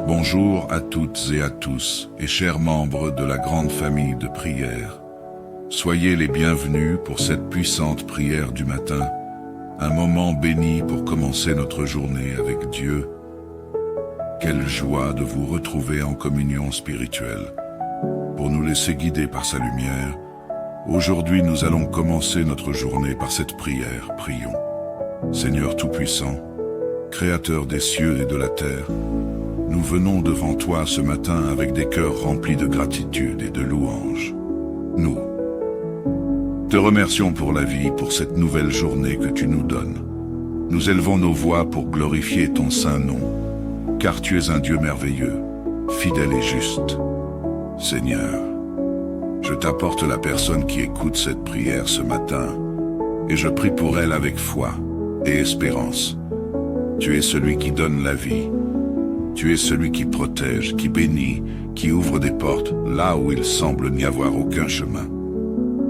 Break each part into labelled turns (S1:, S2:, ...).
S1: Bonjour à toutes et à tous, et chers membres de la grande famille de prière. Soyez les bienvenus pour cette puissante prière du matin, un moment béni pour commencer notre journée avec Dieu. Quelle joie de vous retrouver en communion spirituelle. Pour nous laisser guider par sa lumière, aujourd'hui nous allons commencer notre journée par cette prière. Prions. Seigneur Tout-Puissant, Créateur des cieux et de la terre, nous venons devant toi ce matin avec des cœurs remplis de gratitude et de louange. Nous te remercions pour la vie, pour cette nouvelle journée que tu nous donnes. Nous élevons nos voix pour glorifier ton saint nom, car tu es un Dieu merveilleux, fidèle et juste. Seigneur, je t'apporte la personne qui écoute cette prière ce matin, et je prie pour elle avec foi et espérance. Tu es celui qui donne la vie. Tu es celui qui protège, qui bénit, qui ouvre des portes là où il semble n'y avoir aucun chemin.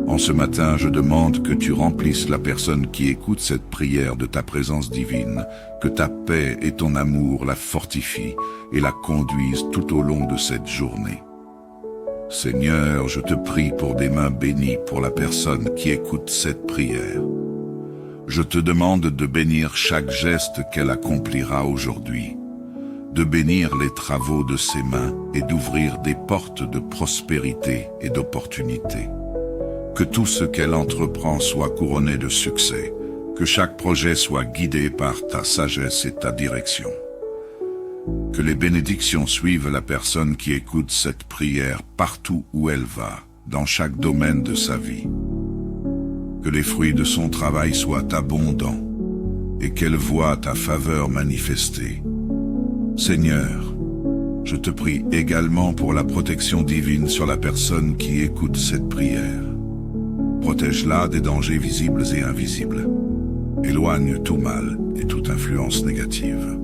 S1: En ce matin, je demande que tu remplisses la personne qui écoute cette prière de ta présence divine, que ta paix et ton amour la fortifient et la conduisent tout au long de cette journée. Seigneur, je te prie pour des mains bénies pour la personne qui écoute cette prière. Je te demande de bénir chaque geste qu'elle accomplira aujourd'hui, de bénir les travaux de ses mains et d'ouvrir des portes de prospérité et d'opportunité. Que tout ce qu'elle entreprend soit couronné de succès, que chaque projet soit guidé par ta sagesse et ta direction. Que les bénédictions suivent la personne qui écoute cette prière partout où elle va, dans chaque domaine de sa vie. Que les fruits de son travail soient abondants et qu'elle voie ta faveur manifestée. Seigneur, je te prie également pour la protection divine sur la personne qui écoute cette prière. Protège-la des dangers visibles et invisibles. Éloigne tout mal et toute influence négative.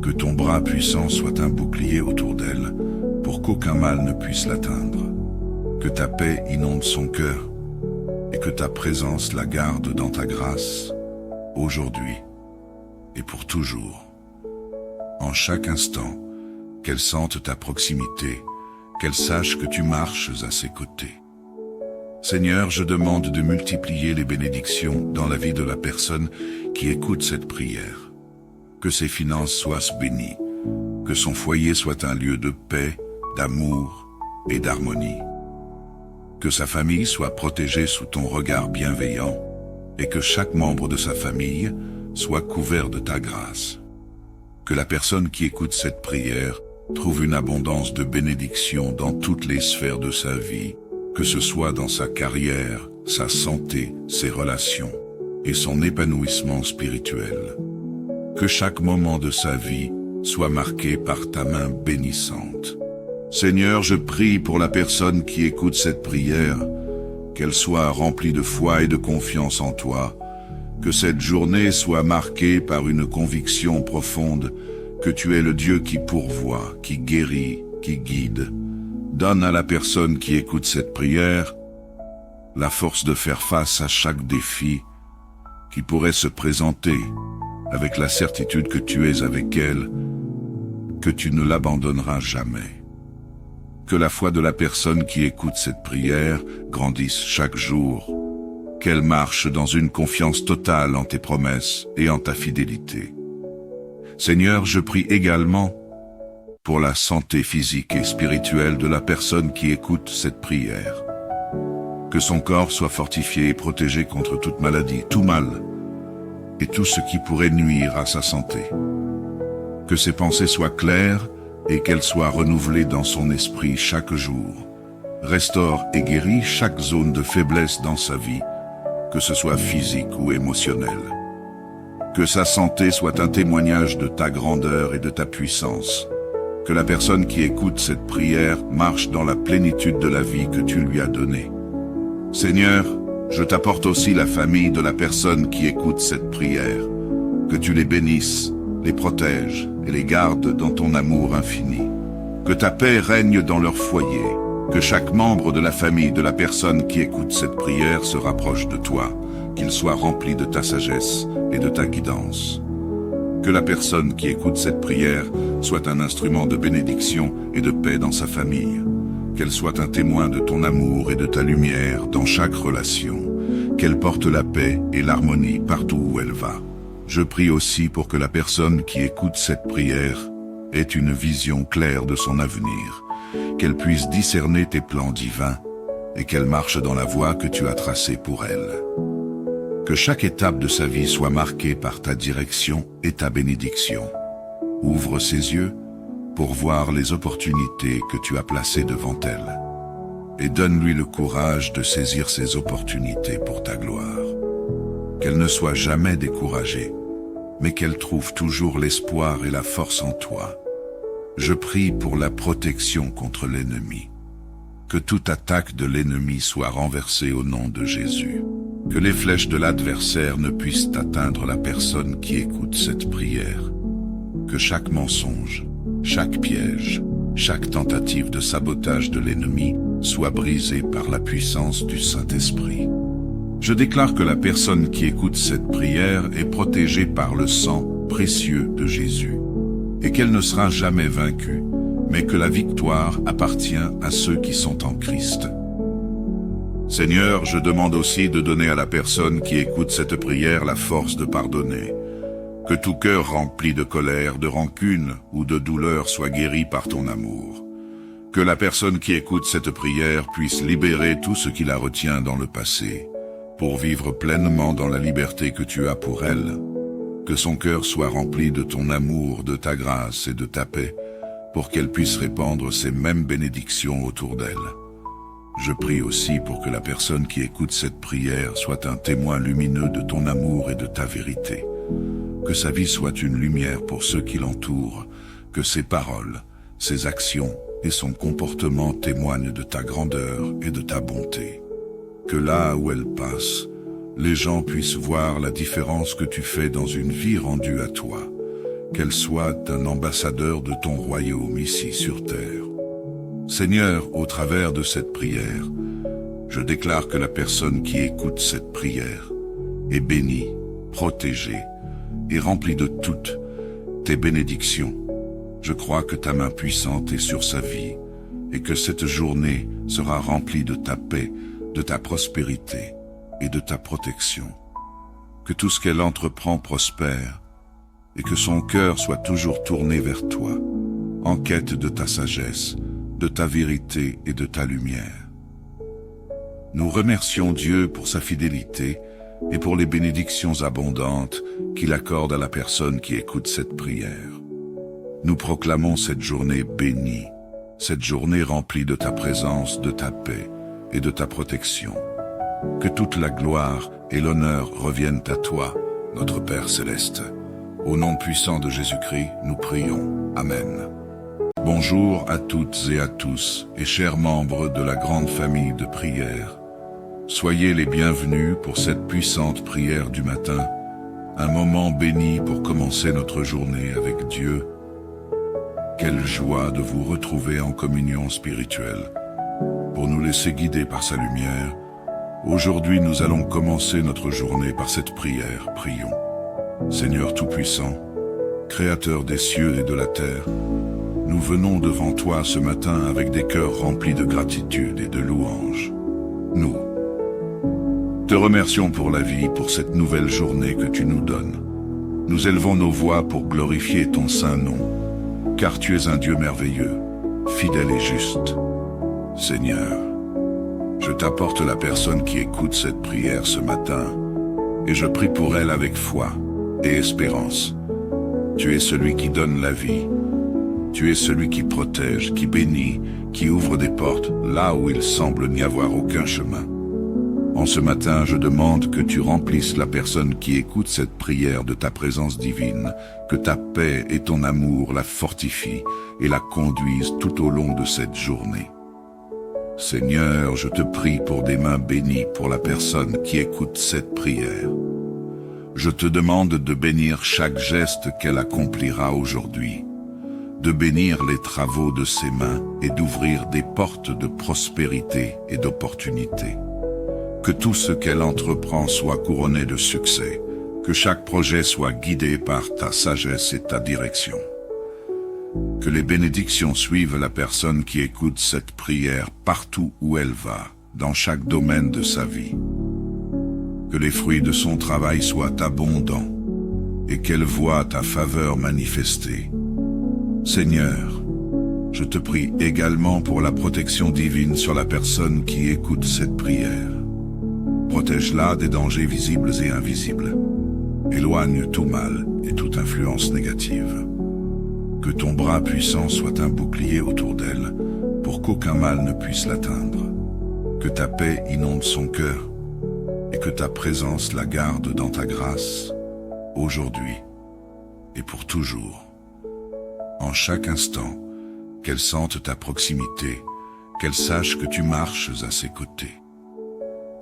S1: Que ton bras puissant soit un bouclier autour d'elle, pour qu'aucun mal ne puisse l'atteindre. Que ta paix inonde son cœur, et que ta présence la garde dans ta grâce, aujourd'hui et pour toujours. En chaque instant, qu'elle sente ta proximité, qu'elle sache que tu marches à ses côtés. Seigneur, je demande de multiplier les bénédictions dans la vie de la personne qui écoute cette prière. Que ses finances soient bénies, que son foyer soit un lieu de paix, d'amour et d'harmonie. Que sa famille soit protégée sous ton regard bienveillant et que chaque membre de sa famille soit couvert de ta grâce. Que la personne qui écoute cette prière trouve une abondance de bénédictions dans toutes les sphères de sa vie, que ce soit dans sa carrière, sa santé, ses relations et son épanouissement spirituel. Que chaque moment de sa vie soit marqué par ta main bénissante. Seigneur, je prie pour la personne qui écoute cette prière, qu'elle soit remplie de foi et de confiance en toi, que cette journée soit marquée par une conviction profonde que tu es le Dieu qui pourvoit, qui guérit, qui guide. Donne à la personne qui écoute cette prière la force de faire face à chaque défi qui pourrait se présenter, avec la certitude que tu es avec elle, que tu ne l'abandonneras jamais. Que la foi de la personne qui écoute cette prière grandisse chaque jour, qu'elle marche dans une confiance totale en tes promesses et en ta fidélité. Seigneur, je prie également pour la santé physique et spirituelle de la personne qui écoute cette prière. Que son corps soit fortifié et protégé contre toute maladie, tout mal, et tout ce qui pourrait nuire à sa santé. Que ses pensées soient claires et qu'elles soient renouvelées dans son esprit chaque jour. Restaure et guéris chaque zone de faiblesse dans sa vie, que ce soit physique ou émotionnel. Que sa santé soit un témoignage de ta grandeur et de ta puissance. Que la personne qui écoute cette prière marche dans la plénitude de la vie que tu lui as donnée. Seigneur, je t'apporte aussi la famille de la personne qui écoute cette prière. Que tu les bénisses, les protèges et les gardes dans ton amour infini. Que ta paix règne dans leur foyer. Que chaque membre de la famille de la personne qui écoute cette prière se rapproche de toi, qu'il soit rempli de ta sagesse et de ta guidance. Que la personne qui écoute cette prière soit un instrument de bénédiction et de paix dans sa famille. Qu'elle soit un témoin de ton amour et de ta lumière dans chaque relation. Qu'elle porte la paix et l'harmonie partout où elle va. Je prie aussi pour que la personne qui écoute cette prière ait une vision claire de son avenir, qu'elle puisse discerner tes plans divins et qu'elle marche dans la voie que tu as tracée pour elle. Que chaque étape de sa vie soit marquée par ta direction et ta bénédiction. Ouvre ses yeux pour voir les opportunités que tu as placées devant elle. Et donne-lui le courage de saisir ces opportunités pour ta gloire. Qu'elle ne soit jamais découragée, mais qu'elle trouve toujours l'espoir et la force en toi. Je prie pour la protection contre l'ennemi. Que toute attaque de l'ennemi soit renversée au nom de Jésus. Que les flèches de l'adversaire ne puissent atteindre la personne qui écoute cette prière. Que chaque mensonge, chaque piège, chaque tentative de sabotage de l'ennemi soit brisée par la puissance du Saint-Esprit. Je déclare que la personne qui écoute cette prière est protégée par le sang précieux de Jésus, et qu'elle ne sera jamais vaincue, mais que la victoire appartient à ceux qui sont en Christ. Seigneur, je demande aussi de donner à la personne qui écoute cette prière la force de pardonner. Que tout cœur rempli de colère, de rancune ou de douleur soit guéri par ton amour. Que la personne qui écoute cette prière puisse libérer tout ce qui la retient dans le passé, pour vivre pleinement dans la liberté que tu as pour elle. Que son cœur soit rempli de ton amour, de ta grâce et de ta paix, pour qu'elle puisse répandre ces mêmes bénédictions autour d'elle. Je prie aussi pour que la personne qui écoute cette prière soit un témoin lumineux de ton amour et de ta vérité. Que sa vie soit une lumière pour ceux qui l'entourent, que ses paroles, ses actions et son comportement témoignent de ta grandeur et de ta bonté. Que là où elle passe, les gens puissent voir la différence que tu fais dans une vie rendue à toi, qu'elle soit un ambassadeur de ton royaume ici sur terre. Seigneur, au travers de cette prière, je déclare que la personne qui écoute cette prière est bénie, protégée et remplie de toutes tes bénédictions. Je crois que ta main puissante est sur sa vie et que cette journée sera remplie de ta paix, de ta prospérité et de ta protection. Que tout ce qu'elle entreprend prospère et que son cœur soit toujours tourné vers toi, en quête de ta sagesse, de ta vérité et de ta lumière. Nous remercions Dieu pour sa fidélité et pour les bénédictions abondantes qu'il accorde à la personne qui écoute cette prière. Nous proclamons cette journée bénie, cette journée remplie de ta présence, de ta paix et de ta protection. Que toute la gloire et l'honneur reviennent à toi, notre Père céleste. Au nom puissant de Jésus-Christ, nous prions. Amen. Bonjour à toutes et à tous, et chers membres de la grande famille de prière. Soyez les bienvenus pour cette puissante prière du matin, un moment béni pour commencer notre journée avec Dieu. Quelle joie de vous retrouver en communion spirituelle. Pour nous laisser guider par sa lumière, aujourd'hui nous allons commencer notre journée par cette prière. Prions. Seigneur Tout-Puissant, Créateur des cieux et de la terre, nous venons devant toi ce matin avec des cœurs remplis de gratitude et de louange. Nous te remercions pour la vie, pour cette nouvelle journée que tu nous donnes. Nous élevons nos voix pour glorifier ton saint nom, car tu es un Dieu merveilleux, fidèle et juste. Seigneur, je t'apporte la personne qui écoute cette prière ce matin, et je prie pour elle avec foi et espérance. Tu es celui qui donne la vie. Tu es celui qui protège, qui bénit, qui ouvre des portes là où il semble n'y avoir aucun chemin. En ce matin, je demande que tu remplisses la personne qui écoute cette prière de ta présence divine, que ta paix et ton amour la fortifient et la conduisent tout au long de cette journée. Seigneur, je te prie pour des mains bénies pour la personne qui écoute cette prière. Je te demande de bénir chaque geste qu'elle accomplira aujourd'hui, de bénir les travaux de ses mains et d'ouvrir des portes de prospérité et d'opportunité. Que tout ce qu'elle entreprend soit couronné de succès, Que chaque projet soit guidé par ta sagesse et ta direction. Que les bénédictions suivent la personne qui écoute cette prière partout où elle va, dans chaque domaine de sa vie. Que les fruits de son travail soient abondants et qu'elle voie ta faveur manifestée. Seigneur, je te prie également pour la protection divine sur la personne qui écoute cette prière. Protège-la des dangers visibles et invisibles. Éloigne tout mal et toute influence négative. Que ton bras puissant soit un bouclier autour d'elle, pour qu'aucun mal ne puisse l'atteindre. Que ta paix inonde son cœur, et que ta présence la garde dans ta grâce, aujourd'hui et pour toujours. En chaque instant, qu'elle sente ta proximité, qu'elle sache que tu marches à ses côtés.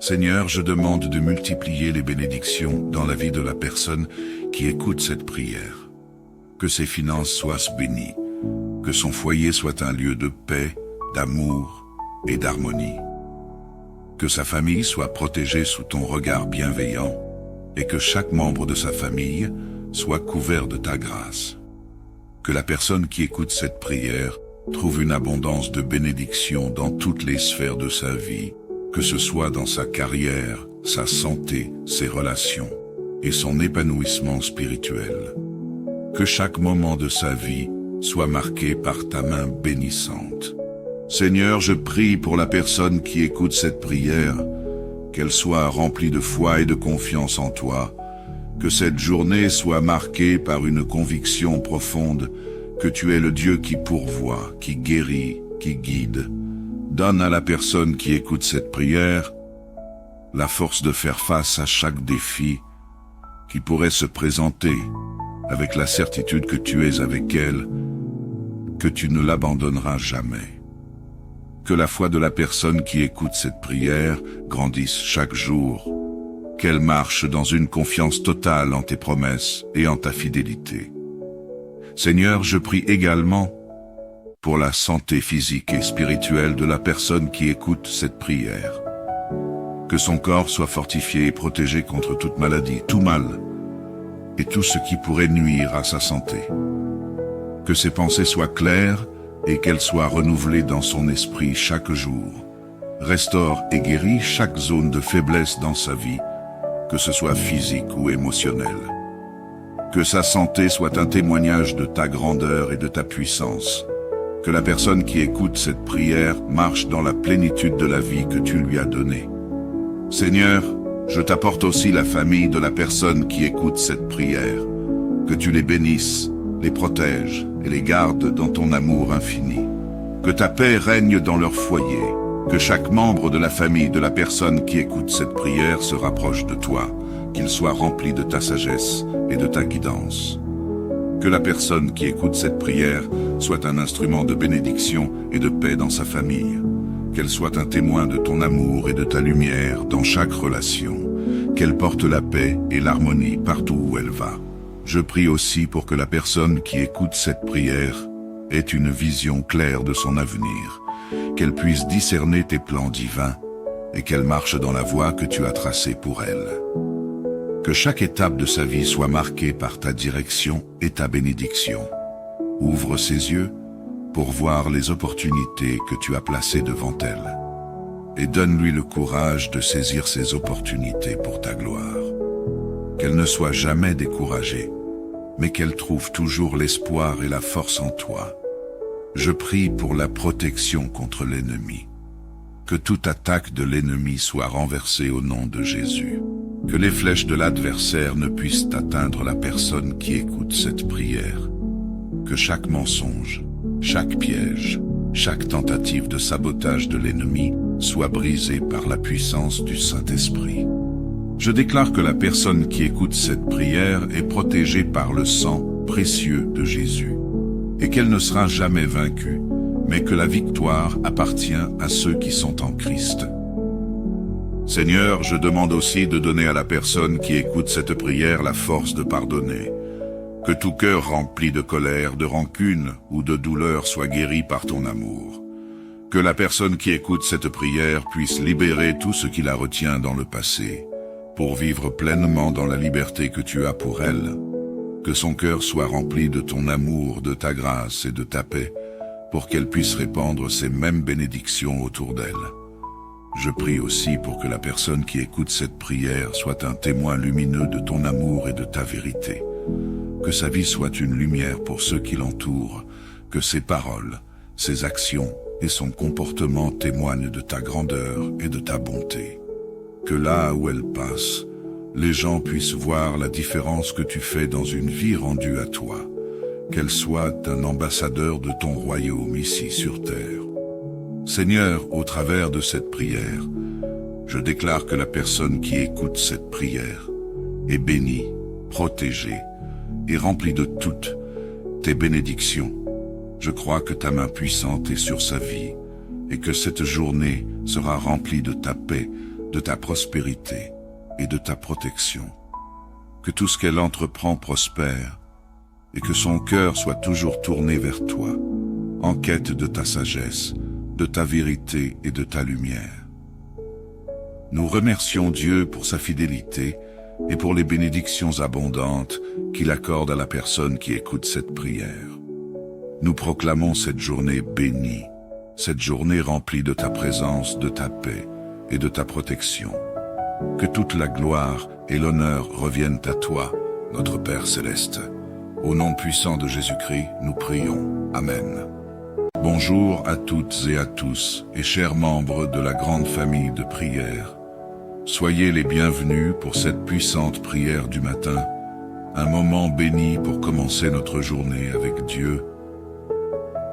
S1: Seigneur, je demande de multiplier les bénédictions dans la vie de la personne qui écoute cette prière. Que ses finances soient bénies, que son foyer soit un lieu de paix, d'amour et d'harmonie. Que sa famille soit protégée sous ton regard bienveillant et que chaque membre de sa famille soit couvert de ta grâce. Que la personne qui écoute cette prière trouve une abondance de bénédictions dans toutes les sphères de sa vie, que ce soit dans sa carrière, sa santé, ses relations et son épanouissement spirituel. Que chaque moment de sa vie soit marqué par ta main bénissante. Seigneur, je prie pour la personne qui écoute cette prière, qu'elle soit remplie de foi et de confiance en toi, que cette journée soit marquée par une conviction profonde que tu es le Dieu qui pourvoit, qui guérit, qui guide. Donne à la personne qui écoute cette prière la force de faire face à chaque défi qui pourrait se présenter, avec la certitude que tu es avec elle, que tu ne l'abandonneras jamais. Que la foi de la personne qui écoute cette prière grandisse chaque jour, qu'elle marche dans une confiance totale en tes promesses et en ta fidélité. Seigneur, je prie également pour la santé physique et spirituelle de la personne qui écoute cette prière. Que son corps soit fortifié et protégé contre toute maladie, tout mal, et tout ce qui pourrait nuire à sa santé. Que ses pensées soient claires et qu'elles soient renouvelées dans son esprit chaque jour. Restaure et guéris chaque zone de faiblesse dans sa vie, que ce soit physique ou émotionnel. Que sa santé soit un témoignage de ta grandeur et de ta puissance. Que la personne qui écoute cette prière marche dans la plénitude de la vie que tu lui as donnée. Seigneur, je t'apporte aussi la famille de la personne qui écoute cette prière. Que tu les bénisses, les protèges et les gardes dans ton amour infini. Que ta paix règne dans leur foyer. Que chaque membre de la famille de la personne qui écoute cette prière se rapproche de toi, qu'il soit rempli de ta sagesse et de ta guidance. Que la personne qui écoute cette prière soit un instrument de bénédiction et de paix dans sa famille. Qu'elle soit un témoin de ton amour et de ta lumière dans chaque relation. Qu'elle porte la paix et l'harmonie partout où elle va. Je prie aussi pour que la personne qui écoute cette prière ait une vision claire de son avenir, qu'elle puisse discerner tes plans divins et qu'elle marche dans la voie que tu as tracée pour elle. Que chaque étape de sa vie soit marquée par ta direction et ta bénédiction. Ouvre ses yeux pour voir les opportunités que tu as placées devant elle. Et donne-lui le courage de saisir ces opportunités pour ta gloire. Qu'elle ne soit jamais découragée, mais qu'elle trouve toujours l'espoir et la force en toi. Je prie pour la protection contre l'ennemi. Que toute attaque de l'ennemi soit renversée au nom de Jésus. Que les flèches de l'adversaire ne puissent atteindre la personne qui écoute cette prière. Que chaque mensonge, chaque piège, chaque tentative de sabotage de l'ennemi soit brisée par la puissance du Saint-Esprit. Je déclare que la personne qui écoute cette prière est protégée par le sang précieux de Jésus et qu'elle ne sera jamais vaincue, mais que la victoire appartient à ceux qui sont en Christ. Seigneur, je demande aussi de donner à la personne qui écoute cette prière la force de pardonner. Que tout cœur rempli de colère, de rancune ou de douleur soit guéri par ton amour. Que la personne qui écoute cette prière puisse libérer tout ce qui la retient dans le passé. pour vivre pleinement dans la liberté que tu as pour elle. Que son cœur soit rempli de ton amour, de ta grâce et de ta paix, pour qu'elle puisse répandre ces mêmes bénédictions autour d'elle. Je prie aussi pour que la personne qui écoute cette prière soit un témoin lumineux de ton amour et de ta vérité. Que sa vie soit une lumière pour ceux qui l'entourent, que ses paroles, ses actions et son comportement témoignent de ta grandeur et de ta bonté. Que là où elle passe, les gens puissent voir la différence que tu fais dans une vie rendue à toi, qu'elle soit un ambassadeur de ton royaume ici sur terre. Seigneur, au travers de cette prière, je déclare que la personne qui écoute cette prière est bénie, protégée et remplie de toutes tes bénédictions. Je crois que ta main puissante est sur sa vie et que cette journée sera remplie de ta paix, de ta prospérité et de ta protection. Que tout ce qu'elle entreprend prospère et que son cœur soit toujours tourné vers toi, en quête de ta sagesse, de ta vérité et de ta lumière. Nous remercions Dieu pour sa fidélité et pour les bénédictions abondantes qu'il accorde à la personne qui écoute cette prière. Nous proclamons cette journée bénie, cette journée remplie de ta présence, de ta paix et de ta protection. Que toute la gloire et l'honneur reviennent à toi, notre Père céleste. Au nom puissant de Jésus-Christ, nous prions. Amen. Bonjour à toutes et à tous, et chers membres de la grande famille de prière. Soyez les bienvenus pour cette puissante prière du matin, un moment béni pour commencer notre journée avec Dieu.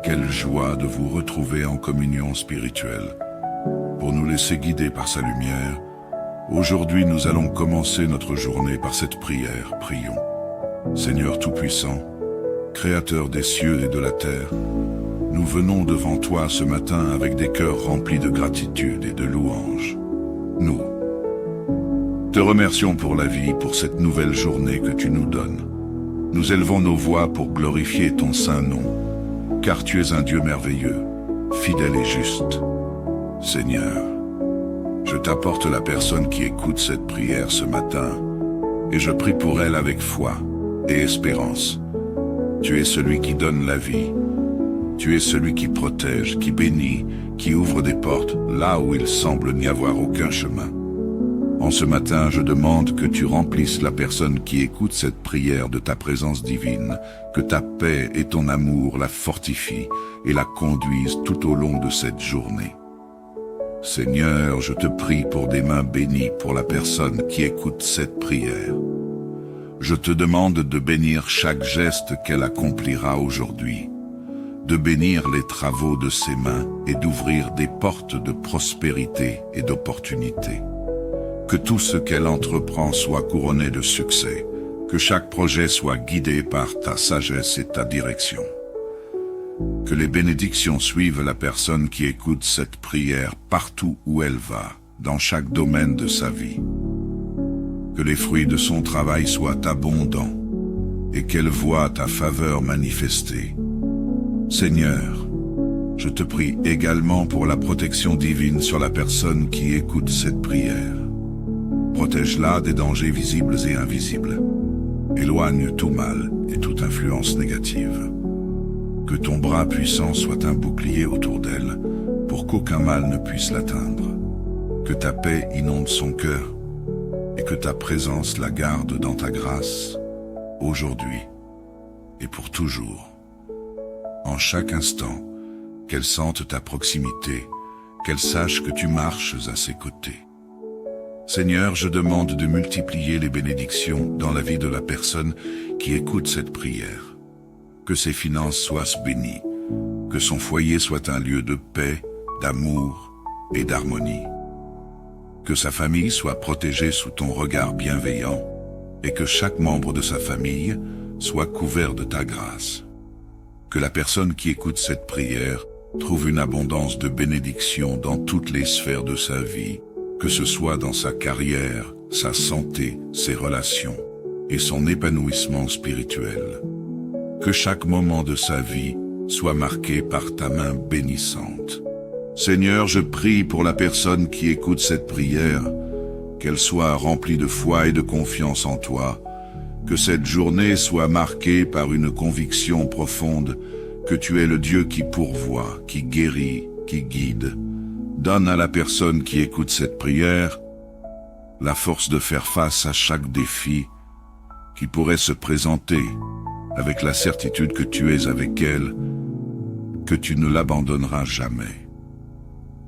S1: Quelle joie de vous retrouver en communion spirituelle. Pour nous laisser guider par sa lumière, aujourd'hui nous allons commencer notre journée par cette prière. Prions. Seigneur Tout-Puissant, Créateur des cieux et de la terre, nous venons devant toi ce matin avec des cœurs remplis de gratitude et de louange. Nous te remercions pour la vie, pour cette nouvelle journée que tu nous donnes. Nous élevons nos voix pour glorifier ton saint nom, car tu es un Dieu merveilleux, fidèle et juste. Seigneur, je t'apporte la personne qui écoute cette prière ce matin, et je prie pour elle avec foi et espérance. Tu es celui qui donne la vie. Tu es celui qui protège, qui bénit, qui ouvre des portes là où il semble n'y avoir aucun chemin. En ce matin, je demande que tu remplisses la personne qui écoute cette prière de ta présence divine, que ta paix et ton amour la fortifient et la conduisent tout au long de cette journée. Seigneur, je te prie pour des mains bénies pour la personne qui écoute cette prière. Je te demande de bénir chaque geste qu'elle accomplira aujourd'hui, de bénir les travaux de ses mains et d'ouvrir des portes de prospérité et d'opportunité. Que tout ce qu'elle entreprend soit couronné de succès, que chaque projet soit guidé par ta sagesse et ta direction. Que les bénédictions suivent la personne qui écoute cette prière partout où elle va, dans chaque domaine de sa vie. Que les fruits de son travail soient abondants et qu'elle voie ta faveur manifestée. Seigneur, je te prie également pour la protection divine sur la personne qui écoute cette prière. Protège-la des dangers visibles et invisibles. Éloigne tout mal et toute influence négative. Que ton bras puissant soit un bouclier autour d'elle, pour qu'aucun mal ne puisse l'atteindre. Que ta paix inonde son cœur, et que ta présence la garde dans ta grâce, aujourd'hui et pour toujours. En chaque instant, qu'elle sente ta proximité, qu'elle sache que tu marches à ses côtés. Seigneur, je demande de multiplier les bénédictions dans la vie de la personne qui écoute cette prière. Que ses finances soient bénies, que son foyer soit un lieu de paix, d'amour et d'harmonie. Que sa famille soit protégée sous ton regard bienveillant et que chaque membre de sa famille soit couvert de ta grâce. Que la personne qui écoute cette prière trouve une abondance de bénédictions dans toutes les sphères de sa vie, que ce soit dans sa carrière, sa santé, ses relations et son épanouissement spirituel. Que chaque moment de sa vie soit marqué par ta main bénissante. Seigneur, je prie pour la personne qui écoute cette prière, qu'elle soit remplie de foi et de confiance en toi, que cette journée soit marquée par une conviction profonde que tu es le Dieu qui pourvoit, qui guérit, qui guide. Donne à la personne qui écoute cette prière la force de faire face à chaque défi qui pourrait se présenter, avec la certitude que tu es avec elle, que tu ne l'abandonneras jamais.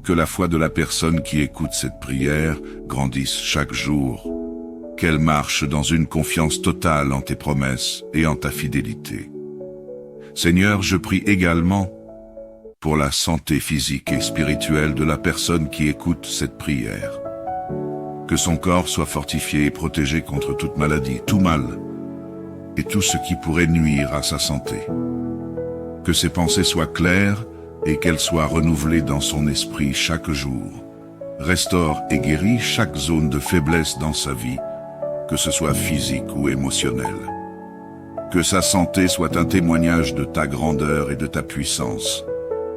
S1: Que la foi de la personne qui écoute cette prière grandisse chaque jour, qu'elle marche dans une confiance totale en tes promesses et en ta fidélité. Seigneur, je prie également pour la santé physique et spirituelle de la personne qui écoute cette prière. Que son corps soit fortifié et protégé contre toute maladie, tout mal, et tout ce qui pourrait nuire à sa santé. Que ses pensées soient claires et qu'elles soient renouvelées dans son esprit chaque jour. Restaure et guéris chaque zone de faiblesse dans sa vie, que ce soit physique ou émotionnel. Que sa santé soit un témoignage de ta grandeur et de ta puissance.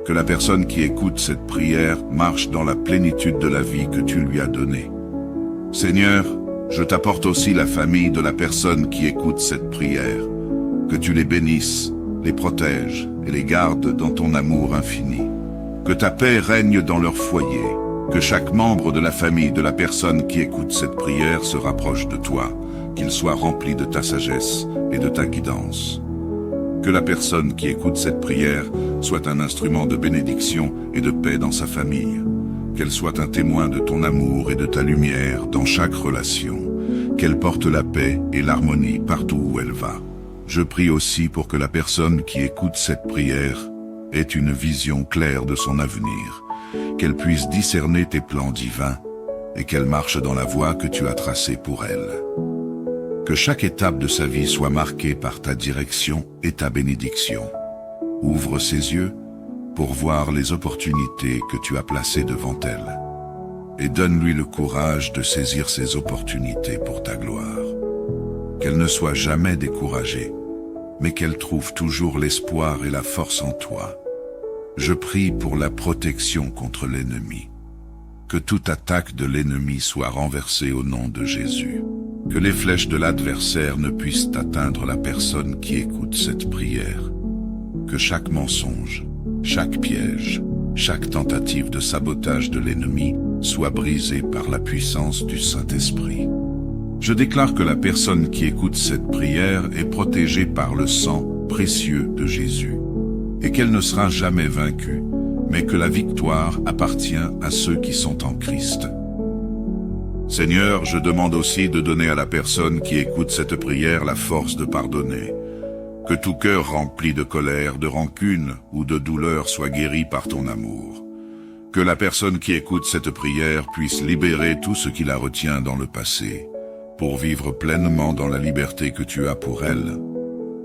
S1: Que la personne qui écoute cette prière marche dans la plénitude de la vie que tu lui as donnée. Seigneur, je t'apporte aussi la famille de la personne qui écoute cette prière. Que tu les bénisses, les protèges et les gardes dans ton amour infini. Que ta paix règne dans leur foyer. Que chaque membre de la famille de la personne qui écoute cette prière se rapproche de toi, qu'il soit rempli de ta sagesse et de ta guidance. Que la personne qui écoute cette prière soit un instrument de bénédiction et de paix dans sa famille. Qu'elle soit un témoin de ton amour et de ta lumière dans chaque relation. Qu'elle porte la paix et l'harmonie partout où elle va. Je prie aussi pour que la personne qui écoute cette prière ait une vision claire de son avenir, qu'elle puisse discerner tes plans divins et qu'elle marche dans la voie que tu as tracée pour elle. Que chaque étape de sa vie soit marquée par ta direction et ta bénédiction. Ouvre ses yeux pour voir les opportunités que tu as placées devant elle. Et donne-lui le courage de saisir ces opportunités pour ta gloire. Qu'elle ne soit jamais découragée, mais qu'elle trouve toujours l'espoir et la force en toi. Je prie pour la protection contre l'ennemi. Que toute attaque de l'ennemi soit renversée au nom de Jésus. Que les flèches de l'adversaire ne puissent atteindre la personne qui écoute cette prière. Que chaque mensonge, chaque piège, chaque tentative de sabotage de l'ennemi soit brisée par la puissance du Saint-Esprit. Je déclare que la personne qui écoute cette prière est protégée par le sang précieux de Jésus, et qu'elle ne sera jamais vaincue, mais que la victoire appartient à ceux qui sont en Christ. Seigneur, je demande aussi de donner à la personne qui écoute cette prière la force de pardonner. Que tout cœur rempli de colère, de rancune ou de douleur soit guéri par ton amour. Que la personne qui écoute cette prière puisse libérer tout ce qui la retient dans le passé, pour vivre pleinement dans la liberté que tu as pour elle.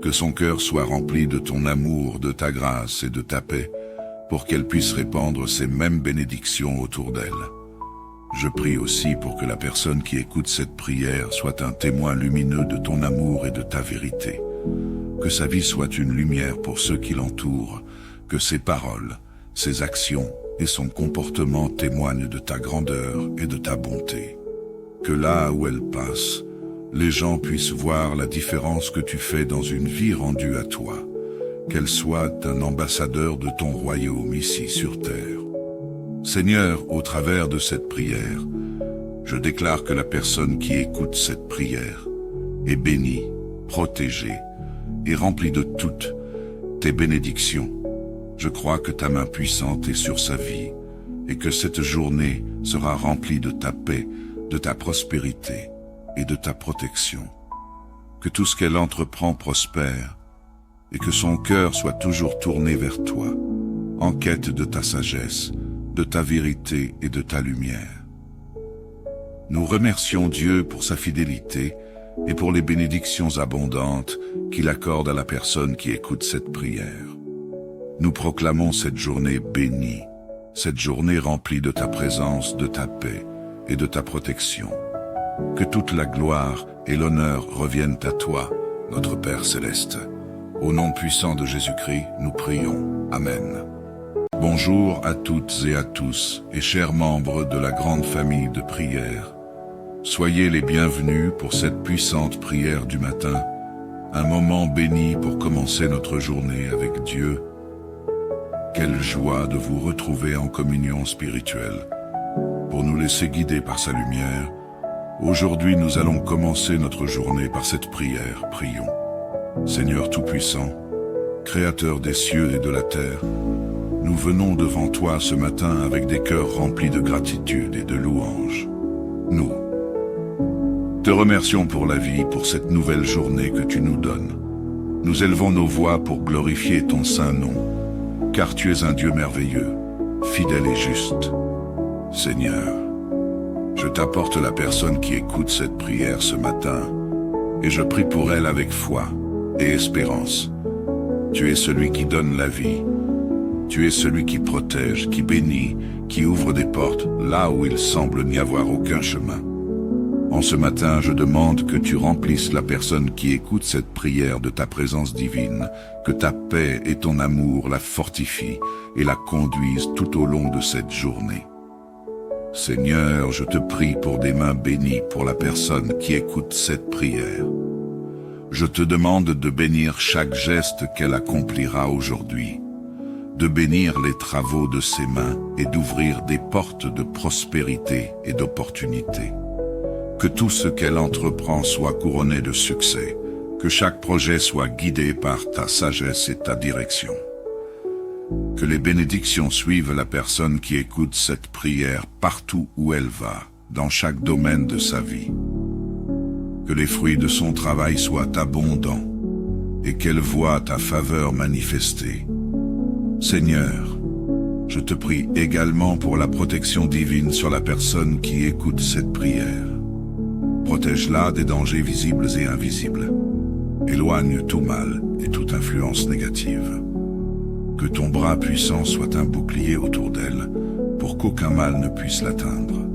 S1: Que son cœur soit rempli de ton amour, de ta grâce et de ta paix, pour qu'elle puisse répandre ces mêmes bénédictions autour d'elle. Je prie aussi pour que la personne qui écoute cette prière soit un témoin lumineux de ton amour et de ta vérité. Que sa vie soit une lumière pour ceux qui l'entourent, que ses paroles, ses actions et son comportement témoignent de ta grandeur et de ta bonté. Que là où elle passe, les gens puissent voir la différence que tu fais dans une vie rendue à toi, qu'elle soit un ambassadeur de ton royaume ici sur terre. Seigneur, au travers de cette prière, je déclare que la personne qui écoute cette prière est bénie, protégée et remplie de toutes tes bénédictions. Je crois que ta main puissante est sur sa vie et que cette journée sera remplie de ta paix, de ta prospérité et de ta protection. Que tout ce qu'elle entreprend prospère et que son cœur soit toujours tourné vers toi, en quête de ta sagesse, de ta vérité et de ta lumière. Nous remercions Dieu pour sa fidélité et pour les bénédictions abondantes qu'il accorde à la personne qui écoute cette prière. Nous proclamons cette journée bénie, cette journée remplie de ta présence, de ta paix et de ta protection. Que toute la gloire et l'honneur reviennent à toi, notre Père céleste. Au nom puissant de Jésus-Christ, nous prions. Amen. Bonjour à toutes et à tous, et chers membres de la grande famille de prière. Soyez les bienvenus pour cette puissante prière du matin, un moment béni pour commencer notre journée avec Dieu. Quelle joie de vous retrouver en communion spirituelle. Pour nous laisser guider par sa lumière, aujourd'hui nous allons commencer notre journée par cette prière. Prions. Seigneur Tout-Puissant, Créateur des cieux et de la terre, nous venons devant toi ce matin avec des cœurs remplis de gratitude et de louange. Nous te remercions pour la vie, pour cette nouvelle journée que tu nous donnes. Nous élevons nos voix pour glorifier ton saint nom, car tu es un Dieu merveilleux, fidèle et juste. Seigneur, je t'apporte la personne qui écoute cette prière ce matin, et je prie pour elle avec foi et espérance. Tu es celui qui donne la vie. Tu es celui qui protège, qui bénit, qui ouvre des portes là où il semble n'y avoir aucun chemin. En ce matin, je demande que tu remplisses la personne qui écoute cette prière de ta présence divine, que ta paix et ton amour la fortifient et la conduisent tout au long de cette journée. Seigneur, je te prie pour des mains bénies pour la personne qui écoute cette prière. Je te demande de bénir chaque geste qu'elle accomplira aujourd'hui, de bénir les travaux de ses mains et d'ouvrir des portes de prospérité et d'opportunité. Que tout ce qu'elle entreprend soit couronné de succès, que chaque projet soit guidé par ta sagesse et ta direction. Que les bénédictions suivent la personne qui écoute cette prière partout où elle va, dans chaque domaine de sa vie. Que les fruits de son travail soient abondants et qu'elle voie ta faveur manifestée. Seigneur, je te prie également pour la protection divine sur la personne qui écoute cette prière. Protège-la des dangers visibles et invisibles. Éloigne tout mal et toute influence négative. Que ton bras puissant soit un bouclier autour d'elle, pour qu'aucun mal ne puisse l'atteindre.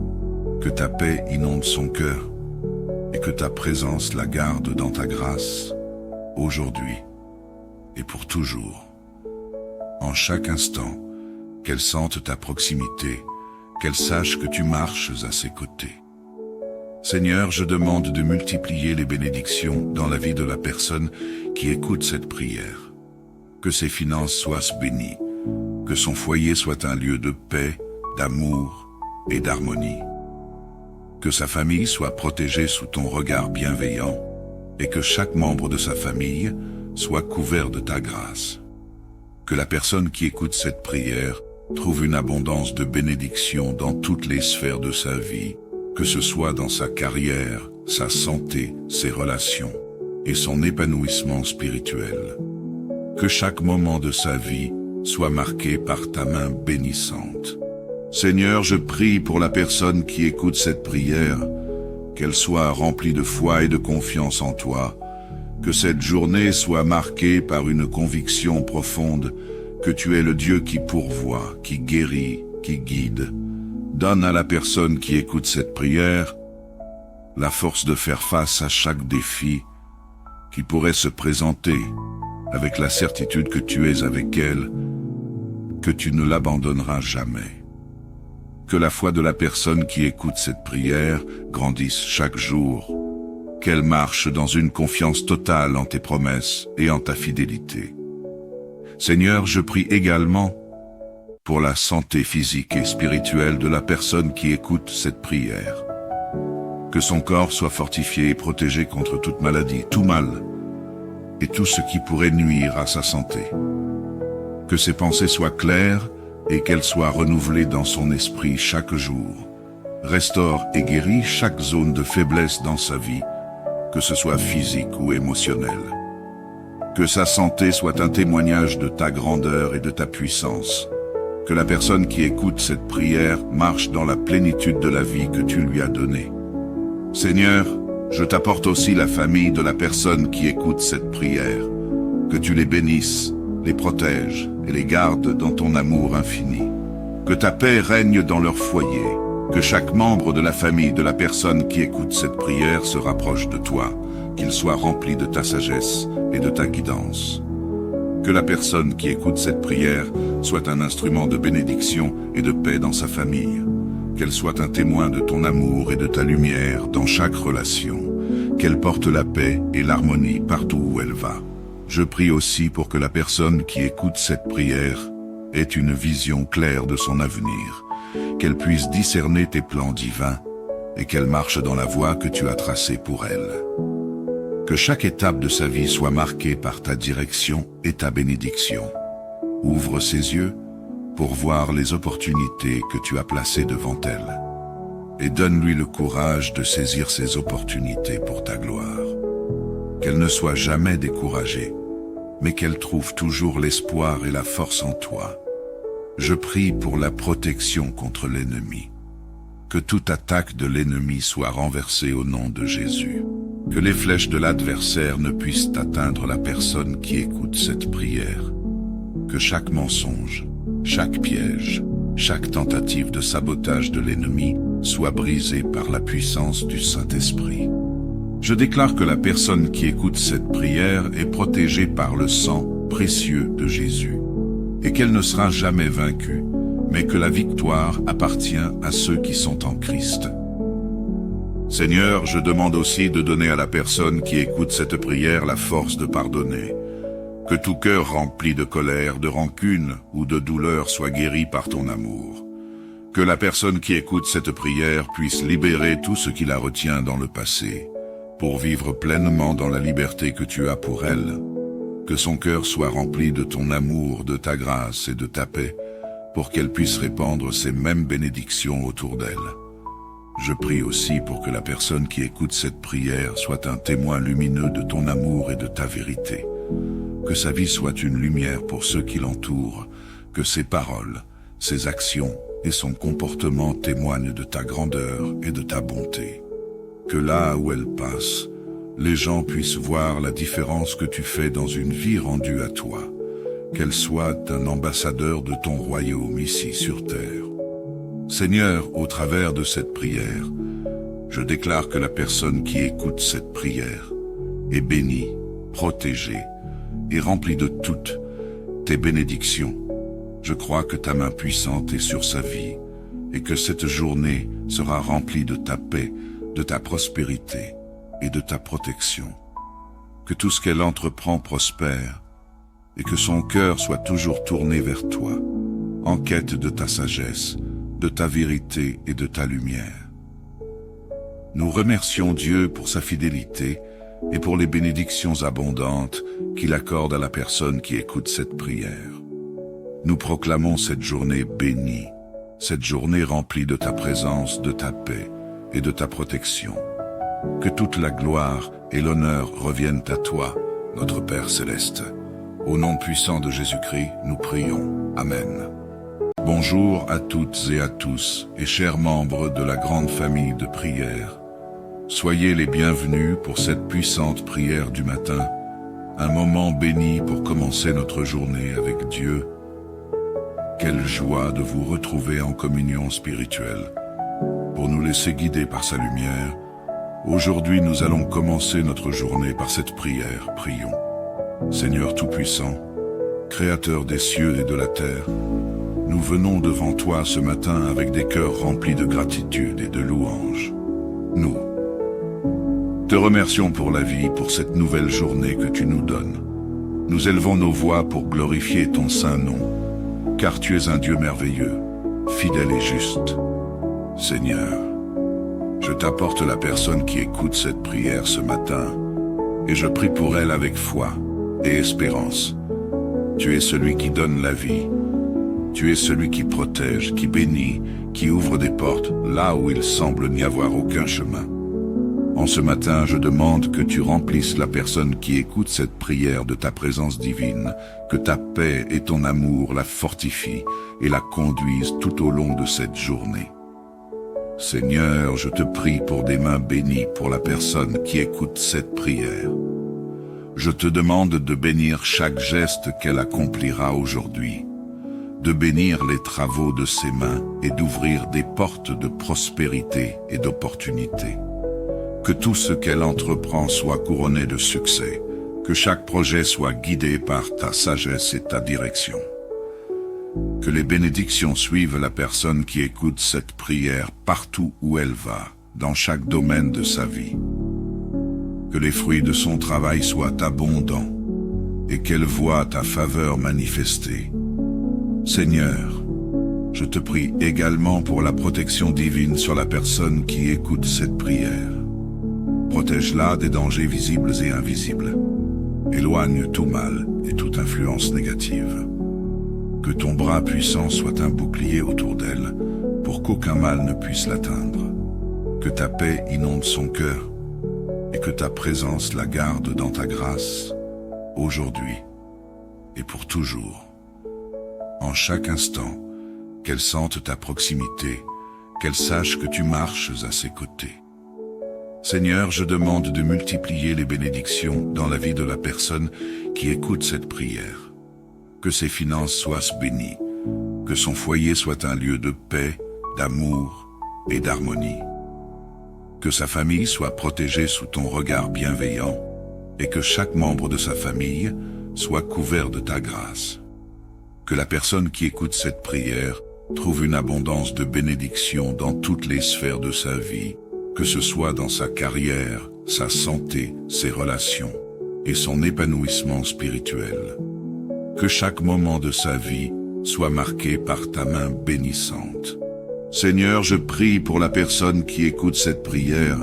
S1: Que ta paix inonde son cœur, et que ta présence la garde dans ta grâce, aujourd'hui et pour toujours. En chaque instant, qu'elle sente ta proximité, qu'elle sache que tu marches à ses côtés. Seigneur, je demande de multiplier les bénédictions dans la vie de la personne qui écoute cette prière. Que ses finances soient bénies, que son foyer soit un lieu de paix, d'amour et d'harmonie. Que sa famille soit protégée sous ton regard bienveillant et que chaque membre de sa famille soit couvert de ta grâce. Que la personne qui écoute cette prière trouve une abondance de bénédictions dans toutes les sphères de sa vie, que ce soit dans sa carrière, sa santé, ses relations et son épanouissement spirituel. Que chaque moment de sa vie soit marqué par ta main bénissante. Seigneur, je prie pour la personne qui écoute cette prière, qu'elle soit remplie de foi et de confiance en toi, que cette journée soit marquée par une conviction profonde que tu es le Dieu qui pourvoit, qui guérit, qui guide. Donne à la personne qui écoute cette prière la force de faire face à chaque défi qui pourrait se présenter, avec la certitude que tu es avec elle, que tu ne l'abandonneras jamais. Que la foi de la personne qui écoute cette prière grandisse chaque jour, qu'elle marche dans une confiance totale en tes promesses et en ta fidélité. Seigneur, je prie également pour la santé physique et spirituelle de la personne qui écoute cette prière. Que son corps soit fortifié et protégé contre toute maladie, tout mal, et tout ce qui pourrait nuire à sa santé. Que ses pensées soient claires et qu'elles soient renouvelées dans son esprit chaque jour. Restaure et guéris chaque zone de faiblesse dans sa vie, que ce soit physique ou émotionnel. Que sa santé soit un témoignage de ta grandeur et de ta puissance. Que la personne qui écoute cette prière marche dans la plénitude de la vie que tu lui as donnée. Seigneur, je t'apporte aussi la famille de la personne qui écoute cette prière. Que tu les bénisses, les protèges et les gardes dans ton amour infini. Que ta paix règne dans leur foyer. Que chaque membre de la famille de la personne qui écoute cette prière se rapproche de toi, qu'il soit rempli de ta sagesse et de ta guidance. Que la personne qui écoute cette prière soit un instrument de bénédiction et de paix dans sa famille. qu'elle soit un témoin de ton amour et de ta lumière dans chaque relation, qu'elle porte la paix et l'harmonie partout où elle va. Je prie aussi pour que la personne qui écoute cette prière ait une vision claire de son avenir, qu'elle puisse discerner tes plans divins et qu'elle marche dans la voie que tu as tracée pour elle. Que chaque étape de sa vie soit marquée par ta direction et ta bénédiction. Ouvre ses yeux pour voir les opportunités que tu as placées devant elle. Et donne-lui le courage de saisir ces opportunités pour ta gloire. Qu'elle ne soit jamais découragée, mais qu'elle trouve toujours l'espoir et la force en toi. Je prie pour la protection contre l'ennemi. Que toute attaque de l'ennemi soit renversée au nom de Jésus. Que les flèches de l'adversaire ne puissent atteindre la personne qui écoute cette prière. Que chaque mensonge, chaque piège, chaque tentative de sabotage de l'ennemi soit brisée par la puissance du Saint-Esprit. Je déclare que la personne qui écoute cette prière est protégée par le sang précieux de Jésus, et qu'elle ne sera jamais vaincue, mais que la victoire appartient à ceux qui sont en Christ. Seigneur, je demande aussi de donner à la personne qui écoute cette prière la force de pardonner. Que tout cœur rempli de colère, de rancune ou de douleur soit guéri par ton amour. Que la personne qui écoute cette prière puisse libérer tout ce qui la retient dans le passé, pour vivre pleinement dans la liberté que tu as pour elle. Que son cœur soit rempli de ton amour, de ta grâce et de ta paix, pour qu'elle puisse répandre ces mêmes bénédictions autour d'elle. Je prie aussi pour que la personne qui écoute cette prière soit un témoin lumineux de ton amour et de ta vérité. Que sa vie soit une lumière pour ceux qui l'entourent, que ses paroles, ses actions et son comportement témoignent de ta grandeur et de ta bonté. Que là où elle passe, les gens puissent voir la différence que tu fais dans une vie rendue à toi, qu'elle soit un ambassadeur de ton royaume ici sur terre. Seigneur, au travers de cette prière, je déclare que la personne qui écoute cette prière est bénie, protégée et remplie de toutes tes bénédictions. Je crois que ta main puissante est sur sa vie et que cette journée sera remplie de ta paix, de ta prospérité et de ta protection. Que tout ce qu'elle entreprend prospère et que son cœur soit toujours tourné vers toi, en quête de ta sagesse, de ta vérité et de ta lumière. Nous remercions Dieu pour sa fidélité et pour les bénédictions abondantes qu'il accorde à la personne qui écoute cette prière. Nous proclamons cette journée bénie, cette journée remplie de ta présence, de ta paix et de ta protection. Que toute la gloire et l'honneur reviennent à toi, notre Père céleste. Au nom puissant de Jésus-Christ, nous prions. Amen. Bonjour à toutes et à tous, et chers membres de la grande famille de prière. Soyez les bienvenus pour cette puissante prière du matin, un moment béni pour commencer notre journée avec Dieu. Quelle joie de vous retrouver en communion spirituelle. Pour nous laisser guider par sa lumière, aujourd'hui nous allons commencer notre journée par cette prière. Prions. Seigneur Tout-Puissant, Créateur des cieux et de la terre, nous venons devant toi ce matin avec des cœurs remplis de gratitude et de louange. Nous te remercions pour la vie, pour cette nouvelle journée que tu nous donnes. Nous élevons nos voix pour glorifier ton saint nom, car tu es un Dieu merveilleux, fidèle et juste. Seigneur, je t'apporte la personne qui écoute cette prière ce matin, et je prie pour elle avec foi et espérance. Tu es celui qui donne la vie. Tu es celui qui protège, qui bénit, qui ouvre des portes là où il semble n'y avoir aucun chemin. En ce matin, je demande que tu remplisses la personne qui écoute cette prière de ta présence divine, que ta paix et ton amour la fortifient et la conduisent tout au long de cette journée. Seigneur, je te prie pour des mains bénies pour la personne qui écoute cette prière. Je te demande de bénir chaque geste qu'elle accomplira aujourd'hui, de bénir les travaux de ses mains et d'ouvrir des portes de prospérité et d'opportunité. Que tout ce qu'elle entreprend soit couronné de succès, que chaque projet soit guidé par ta sagesse et ta direction. Que les bénédictions suivent la personne qui écoute cette prière partout où elle va, dans chaque domaine de sa vie. Que les fruits de son travail soient abondants et qu'elle voie ta faveur manifestée. Seigneur, je te prie également pour la protection divine sur la personne qui écoute cette prière. Protège-la des dangers visibles et invisibles. Éloigne tout mal et toute influence négative. Que ton bras puissant soit un bouclier autour d'elle, pour qu'aucun mal ne puisse l'atteindre. Que ta paix inonde son cœur, et que ta présence la garde dans ta grâce, aujourd'hui et pour toujours. En chaque instant, qu'elle sente ta proximité, qu'elle sache que tu marches à ses côtés. Seigneur, je demande de multiplier les bénédictions dans la vie de la personne qui écoute cette prière. Que ses finances soient bénies, que son foyer soit un lieu de paix, d'amour et d'harmonie. Que sa famille soit protégée sous ton regard bienveillant et que chaque membre de sa famille soit couvert de ta grâce. Que la personne qui écoute cette prière trouve une abondance de bénédictions dans toutes les sphères de sa vie, que ce soit dans sa carrière, sa santé, ses relations et son épanouissement spirituel. Que chaque moment de sa vie soit marqué par ta main bénissante. Seigneur, je prie pour la personne qui écoute cette prière,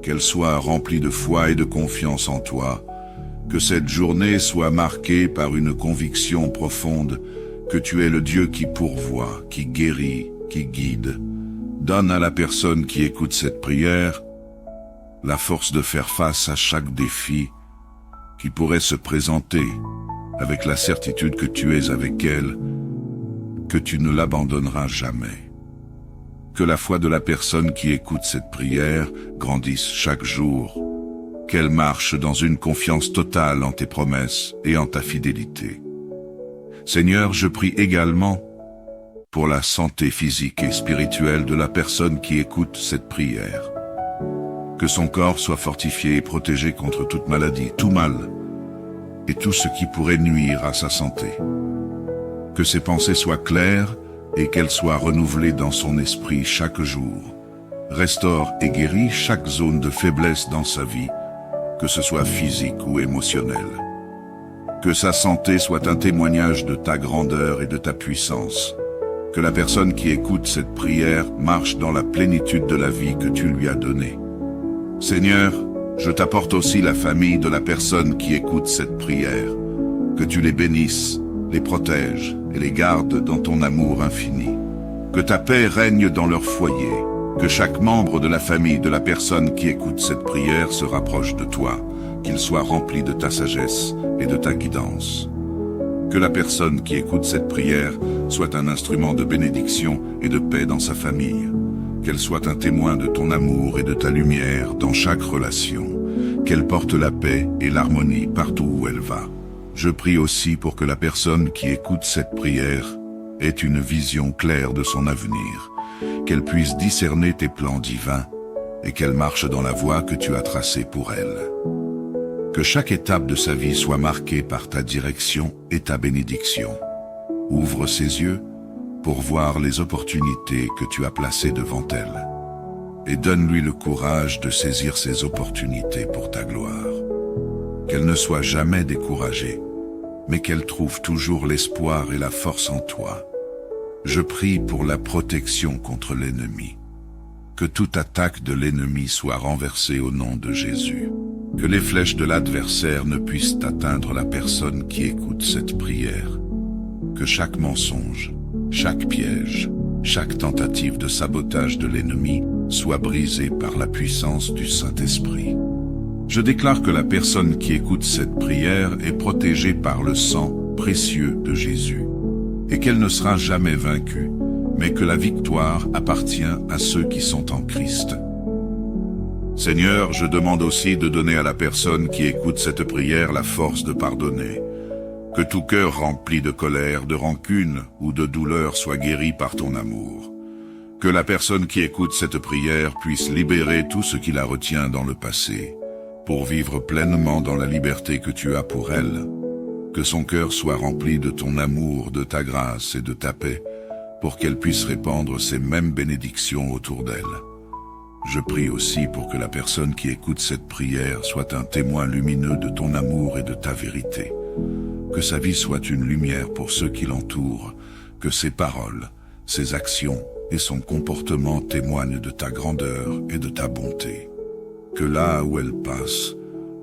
S1: qu'elle soit remplie de foi et de confiance en toi, que cette journée soit marquée par une conviction profonde que tu es le Dieu qui pourvoit, qui guérit, qui guide. Donne à la personne qui écoute cette prière la force de faire face à chaque défi qui pourrait se présenter, avec la certitude que tu es avec elle, que tu ne l'abandonneras jamais. Que la foi de la personne qui écoute cette prière grandisse chaque jour, qu'elle marche dans une confiance totale en tes promesses et en ta fidélité. Seigneur, je prie également pour la santé physique et spirituelle de la personne qui écoute cette prière. Que son corps soit fortifié et protégé contre toute maladie, tout mal, et tout ce qui pourrait nuire à sa santé. Que ses pensées soient claires et qu'elles soient renouvelées dans son esprit chaque jour. Restaure et guéris chaque zone de faiblesse dans sa vie, que ce soit physique ou émotionnel. Que sa santé soit un témoignage de ta grandeur et de ta puissance. Que la personne qui écoute cette prière marche dans la plénitude de la vie que tu lui as donnée. Seigneur, je t'apporte aussi la famille de la personne qui écoute cette prière. Que tu les bénisses, les protèges et les gardes dans ton amour infini. Que ta paix règne dans leur foyer. Que chaque membre de la famille de la personne qui écoute cette prière se rapproche de toi, qu'il soit rempli de ta sagesse et de ta guidance. Que la personne qui écoute cette prière soit un instrument de bénédiction et de paix dans sa famille. Qu'elle soit un témoin de ton amour et de ta lumière dans chaque relation. Qu'elle porte la paix et l'harmonie partout où elle va. Je prie aussi pour que la personne qui écoute cette prière ait une vision claire de son avenir, qu'elle puisse discerner tes plans divins et qu'elle marche dans la voie que tu as tracée pour elle. Que chaque étape de sa vie soit marquée par ta direction et ta bénédiction. Ouvre ses yeux pour voir les opportunités que tu as placées devant elle. Et donne-lui le courage de saisir ces opportunités pour ta gloire. Qu'elle ne soit jamais découragée, mais qu'elle trouve toujours l'espoir et la force en toi. Je prie pour la protection contre l'ennemi. Que toute attaque de l'ennemi soit renversée au nom de Jésus. Que les flèches de l'adversaire ne puissent atteindre la personne qui écoute cette prière. Que chaque mensonge, chaque piège, chaque tentative de sabotage de l'ennemi soit brisée par la puissance du Saint-Esprit. Je déclare que la personne qui écoute cette prière est protégée par le sang précieux de Jésus, et qu'elle ne sera jamais vaincue, mais que la victoire appartient à ceux qui sont en Christ. Seigneur, je demande aussi de donner à la personne qui écoute cette prière la force de pardonner. Que tout cœur rempli de colère, de rancune ou de douleur soit guéri par ton amour. Que la personne qui écoute cette prière puisse libérer tout ce qui la retient dans le passé, pour vivre pleinement dans la liberté que tu as pour elle. Que son cœur soit rempli de ton amour, de ta grâce et de ta paix, pour qu'elle puisse répandre ces mêmes bénédictions autour d'elle. Je prie aussi pour que la personne qui écoute cette prière soit un témoin lumineux de ton amour et de ta vérité. Que sa vie soit une lumière pour ceux qui l'entourent, que ses paroles, ses actions et son comportement témoignent de ta grandeur et de ta bonté. Que là où elle passe,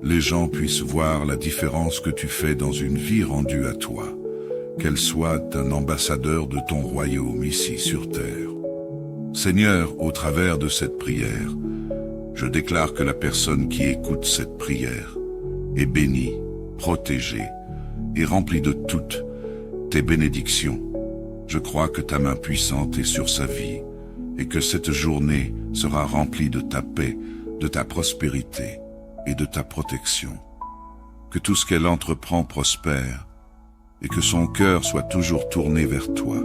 S1: les gens puissent voir la différence que tu fais dans une vie rendue à toi, qu'elle soit un ambassadeur de ton royaume ici sur terre. Seigneur, au travers de cette prière, je déclare que la personne qui écoute cette prière est bénie, protégée et remplie de toutes tes bénédictions. Je crois que ta main puissante est sur sa vie et que cette journée sera remplie de ta paix, de ta prospérité et de ta protection. Que tout ce qu'elle entreprend prospère et que son cœur soit toujours tourné vers toi,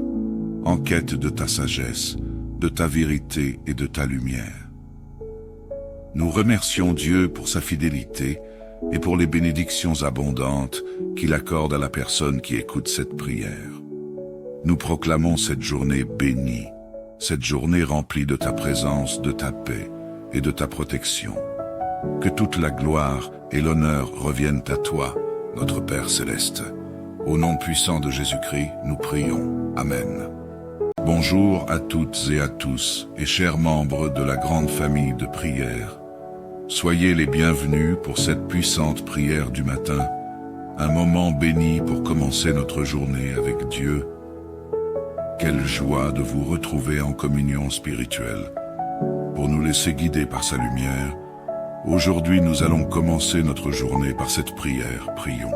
S1: en quête de ta sagesse, de ta vérité et de ta lumière. Nous remercions Dieu pour sa fidélité et pour les bénédictions abondantes qu'il accorde à la personne qui écoute cette prière. Nous proclamons cette journée bénie, cette journée remplie de ta présence, de ta paix et de ta protection. Que toute la gloire et l'honneur reviennent à toi, notre Père céleste. Au nom puissant de Jésus-Christ, nous prions. Amen. Bonjour à toutes et à tous, et chers membres de la grande famille de prière. Soyez les bienvenus pour cette puissante prière du matin, un moment béni pour commencer notre journée avec Dieu. Quelle joie de vous retrouver en communion spirituelle. Pour nous laisser guider par sa lumière, aujourd'hui nous allons commencer notre journée par cette prière. Prions.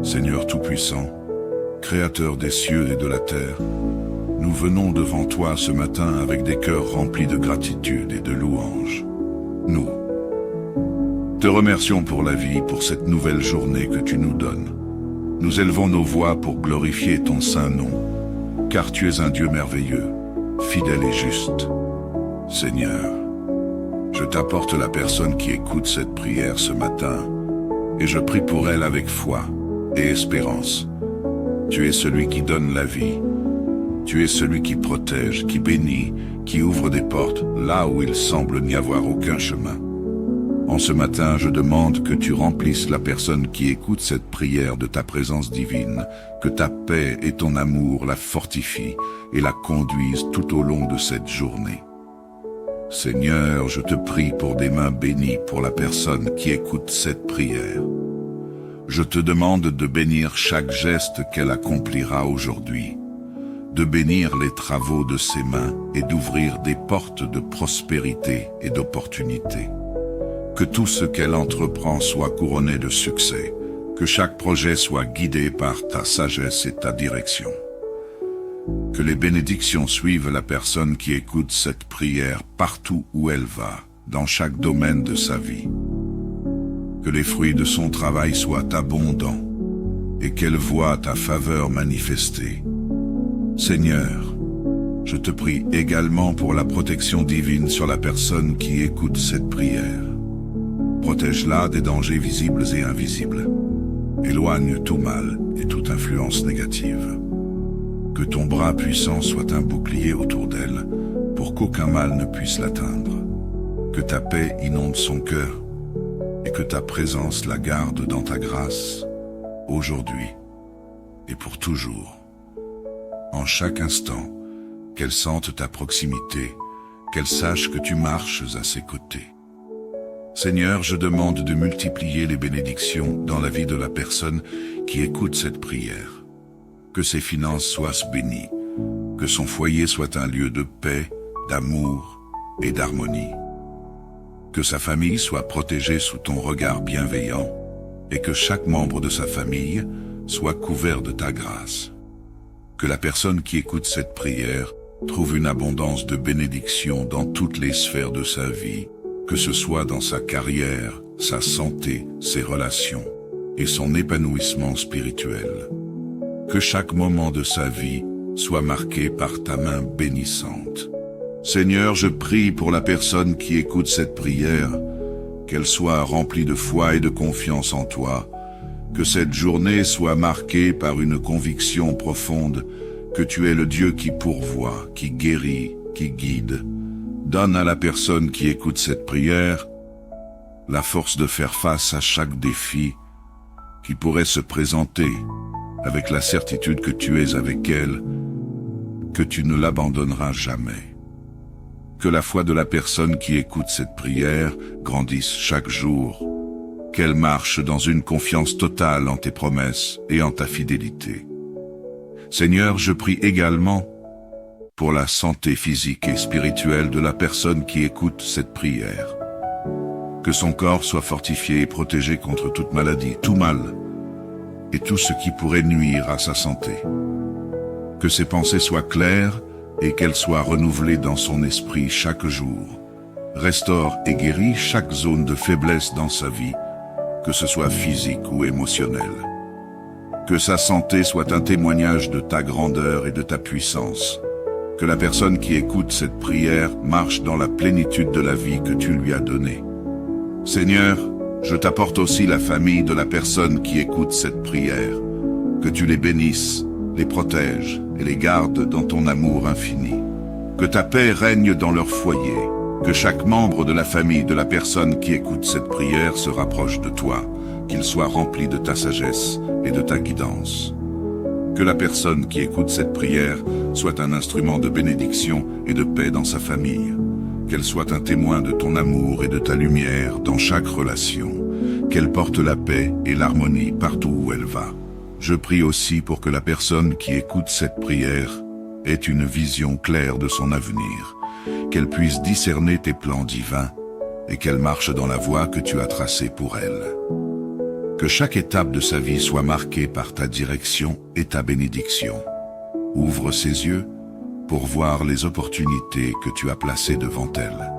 S1: Seigneur Tout-Puissant, Créateur des cieux et de la terre, nous venons devant toi ce matin avec des cœurs remplis de gratitude et de louange. Nous te remercions pour la vie, pour cette nouvelle journée que tu nous donnes. Nous élevons nos voix pour glorifier ton saint nom, car tu es un Dieu merveilleux, fidèle et juste. Seigneur, je t'apporte la personne qui écoute cette prière ce matin, et je prie pour elle avec foi et espérance. Tu es celui qui donne la vie. Tu es celui qui protège, qui bénit, qui ouvre des portes là où il semble n'y avoir aucun chemin. En ce matin, je demande que tu remplisses la personne qui écoute cette prière de ta présence divine, que ta paix et ton amour la fortifient et la conduisent tout au long de cette journée. Seigneur, je te prie pour des mains bénies pour la personne qui écoute cette prière. Je te demande de bénir chaque geste qu'elle accomplira aujourd'hui, de bénir les travaux de ses mains et d'ouvrir des portes de prospérité et d'opportunité. Que tout ce qu'elle entreprend soit couronné de succès, que chaque projet soit guidé par ta sagesse et ta direction. Que les bénédictions suivent la personne qui écoute cette prière partout où elle va, dans chaque domaine de sa vie. Que les fruits de son travail soient abondants et qu'elle voie ta faveur manifestée. Seigneur, je te prie également pour la protection divine sur la personne qui écoute cette prière. Protège-la des dangers visibles et invisibles. Éloigne tout mal et toute influence négative. Que ton bras puissant soit un bouclier autour d'elle, pour qu'aucun mal ne puisse l'atteindre. Que ta paix inonde son cœur, et que ta présence la garde dans ta grâce, aujourd'hui et pour toujours. En chaque instant, qu'elle sente ta proximité, qu'elle sache que tu marches à ses côtés. Seigneur, je demande de multiplier les bénédictions dans la vie de la personne qui écoute cette prière. Que ses finances soient bénies, que son foyer soit un lieu de paix, d'amour et d'harmonie. Que sa famille soit protégée sous ton regard bienveillant et que chaque membre de sa famille soit couvert de ta grâce. Que la personne qui écoute cette prière trouve une abondance de bénédictions dans toutes les sphères de sa vie, que ce soit dans sa carrière, sa santé, ses relations et son épanouissement spirituel. Que chaque moment de sa vie soit marqué par ta main bénissante. Seigneur, je prie pour la personne qui écoute cette prière, qu'elle soit remplie de foi et de confiance en toi, Que cette journée soit marquée par une conviction profonde que tu es le Dieu qui pourvoit, qui guérit, qui guide. Donne à la personne qui écoute cette prière la force de faire face à chaque défi qui pourrait se présenter, avec la certitude que tu es avec elle, que tu ne l'abandonneras jamais. Que la foi de la personne qui écoute cette prière grandisse chaque jour, qu'elle marche dans une confiance totale en tes promesses et en ta fidélité. Seigneur, je prie également pour la santé physique et spirituelle de la personne qui écoute cette prière. Que son corps soit fortifié et protégé contre toute maladie, tout mal, et tout ce qui pourrait nuire à sa santé. Que ses pensées soient claires et qu'elles soient renouvelées dans son esprit chaque jour. Restaure et guéris chaque zone de faiblesse dans sa vie, que ce soit physique ou émotionnel. Que sa santé soit un témoignage de ta grandeur et de ta puissance. Que la personne qui écoute cette prière marche dans la plénitude de la vie que tu lui as donnée. Seigneur, je t'apporte aussi la famille de la personne qui écoute cette prière. Que tu les bénisses, les protèges et les gardes dans ton amour infini. Que ta paix règne dans leur foyer. Que chaque membre de la famille de la personne qui écoute cette prière se rapproche de toi, qu'il soit rempli de ta sagesse et de ta guidance. Que la personne qui écoute cette prière soit un instrument de bénédiction et de paix dans sa famille. Qu'elle soit un témoin de ton amour et de ta lumière dans chaque relation. Qu'elle porte la paix et l'harmonie partout où elle va. Je prie aussi pour que la personne qui écoute cette prière ait une vision claire de son avenir, qu'elle puisse discerner tes plans divins et qu'elle marche dans la voie que tu as tracée pour elle. Que chaque étape de sa vie soit marquée par ta direction et ta bénédiction. Ouvre ses yeux pour voir les opportunités que tu as placées devant elle.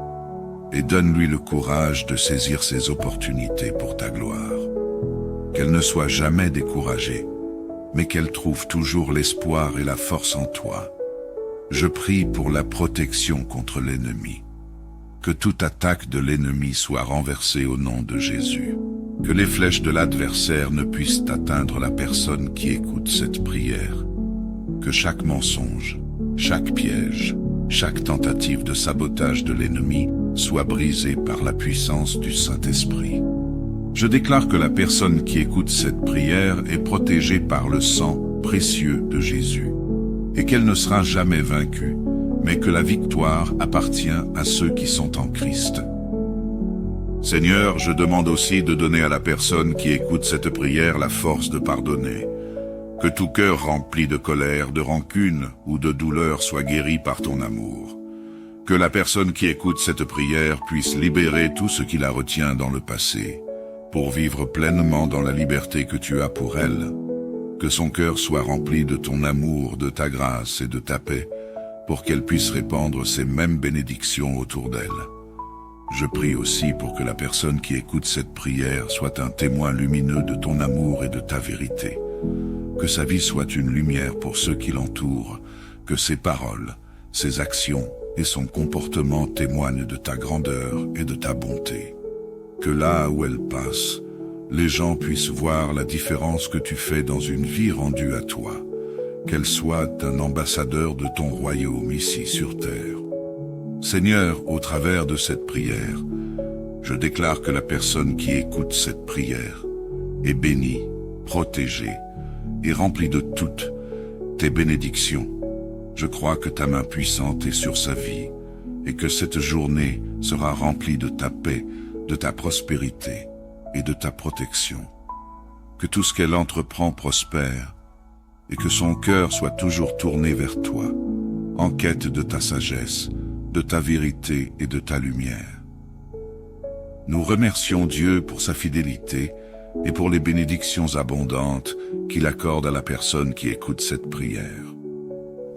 S1: Et donne-lui le courage de saisir ces opportunités pour ta gloire. Qu'elle ne soit jamais découragée, mais qu'elle trouve toujours l'espoir et la force en toi. Je prie pour la protection contre l'ennemi. Que toute attaque de l'ennemi soit renversée au nom de Jésus. Que les flèches de l'adversaire ne puissent atteindre la personne qui écoute cette prière. Que chaque mensonge, chaque piège, chaque tentative de sabotage de l'ennemi soit brisée par la puissance du Saint-Esprit. Je déclare que la personne qui écoute cette prière est protégée par le sang précieux de Jésus, et qu'elle ne sera jamais vaincue, mais que la victoire appartient à ceux qui sont en Christ. Seigneur, je demande aussi de donner à la personne qui écoute cette prière la force de pardonner. Que tout cœur rempli de colère, de rancune ou de douleur soit guéri par ton amour. Que la personne qui écoute cette prière puisse libérer tout ce qui la retient dans le passé, pour vivre pleinement dans la liberté que tu as pour elle. Que son cœur soit rempli de ton amour, de ta grâce et de ta paix, pour qu'elle puisse répandre ces mêmes bénédictions autour d'elle. Je prie aussi pour que la personne qui écoute cette prière soit un témoin lumineux de ton amour et de ta vérité. Que sa vie soit une lumière pour ceux qui l'entourent, que ses paroles, ses actions et son comportement témoignent de ta grandeur et de ta bonté. Que là où elle passe, les gens puissent voir la différence que tu fais dans une vie rendue à toi, qu'elle soit un ambassadeur de ton royaume ici sur terre. Seigneur, au travers de cette prière, je déclare que la personne qui écoute cette prière est bénie, protégée et remplie de toutes tes bénédictions. Je crois que ta main puissante est sur sa vie et que cette journée sera remplie de ta paix, de ta prospérité et de ta protection. Que tout ce qu'elle entreprend prospère et que son cœur soit toujours tourné vers toi, en quête de ta sagesse, de ta vérité et de ta lumière. Nous remercions Dieu pour sa fidélité et pour les bénédictions abondantes qu'il accorde à la personne qui écoute cette prière.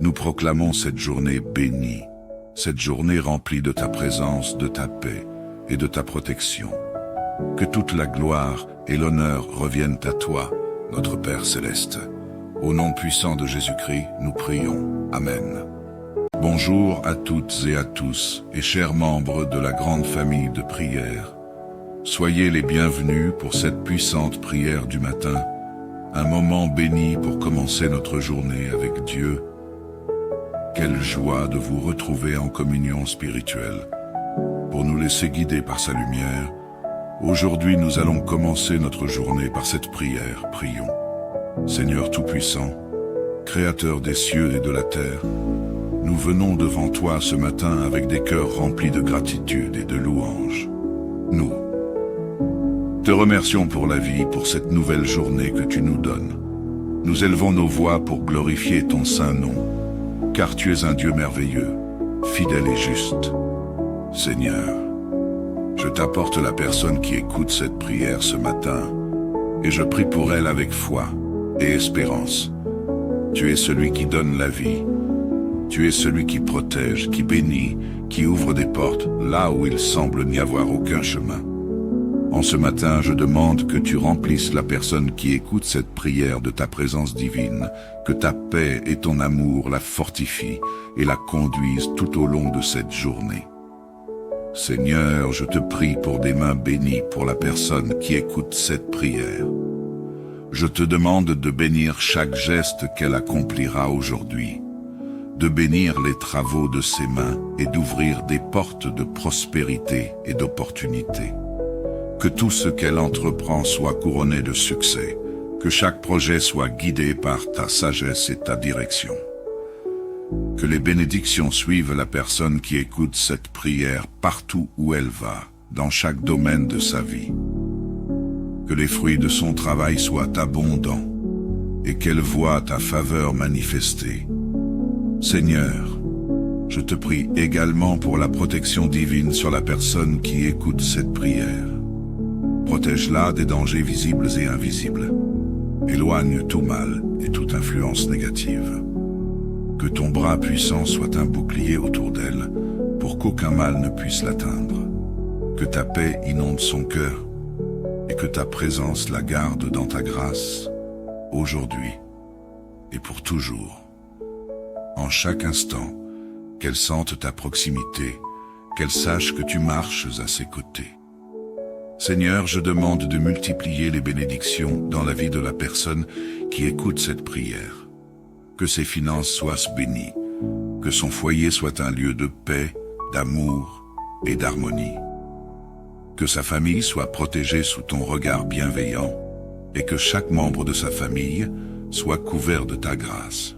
S1: Nous proclamons cette journée bénie, cette journée remplie de ta présence, de ta paix et de ta protection. Que toute la gloire et l'honneur reviennent à toi, notre Père céleste. Au nom puissant de Jésus-Christ, nous prions. Amen. Bonjour à toutes et à tous, et chers membres de la grande famille de prière. Soyez les bienvenus pour cette puissante prière du matin, un moment béni pour commencer notre journée avec Dieu. Quelle joie de vous retrouver en communion spirituelle. Pour nous laisser guider par sa lumière, aujourd'hui nous allons commencer notre journée par cette prière. Prions. Seigneur Tout-Puissant, Créateur des cieux et de la terre, nous venons devant toi ce matin avec des cœurs remplis de gratitude et de louange. Nous te remercions pour la vie, pour cette nouvelle journée que tu nous donnes. Nous élevons nos voix pour glorifier ton saint nom, car tu es un Dieu merveilleux, fidèle et juste. Seigneur, je t'apporte la personne qui écoute cette prière ce matin, et je prie pour elle avec foi et espérance. Tu es celui qui donne la vie. Tu es celui qui protège, qui bénit, qui ouvre des portes là où il semble n'y avoir aucun chemin. En ce matin, je demande que tu remplisses la personne qui écoute cette prière de ta présence divine, que ta paix et ton amour la fortifient et la conduisent tout au long de cette journée. Seigneur, je te prie pour des mains bénies pour la personne qui écoute cette prière. Je te demande de bénir chaque geste qu'elle accomplira aujourd'hui, de bénir les travaux de ses mains et d'ouvrir des portes de prospérité et d'opportunité. Que tout ce qu'elle entreprend soit couronné de succès, que chaque projet soit guidé par ta sagesse et ta direction. Que les bénédictions suivent la personne qui écoute cette prière partout où elle va, dans chaque domaine de sa vie. Que les fruits de son travail soient abondants et qu'elle voie ta faveur manifestée. Seigneur, je te prie également pour la protection divine sur la personne qui écoute cette prière. Protège-la des dangers visibles et invisibles. Éloigne tout mal et toute influence négative. Que ton bras puissant soit un bouclier autour d'elle, pour qu'aucun mal ne puisse l'atteindre. Que ta paix inonde son cœur, et que ta présence la garde dans ta grâce, aujourd'hui et pour toujours. En chaque instant, qu'elle sente ta proximité, qu'elle sache que tu marches à ses côtés. Seigneur, je demande de multiplier les bénédictions dans la vie de la personne qui écoute cette prière. Que ses finances soient bénies, que son foyer soit un lieu de paix, d'amour et d'harmonie. Que sa famille soit protégée sous ton regard bienveillant et que chaque membre de sa famille soit couvert de ta grâce.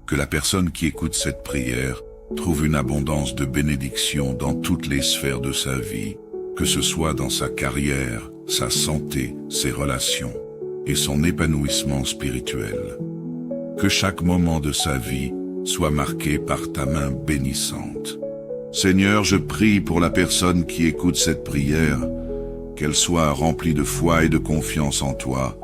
S1: Que la personne qui écoute cette prière trouve une abondance de bénédictions dans toutes les sphères de sa vie, que ce soit dans sa carrière, sa santé, ses relations et son épanouissement spirituel. Que chaque moment de sa vie soit marqué par ta main bénissante. Seigneur, je prie pour la personne qui écoute cette prière, qu'elle soit remplie de foi et de confiance en toi,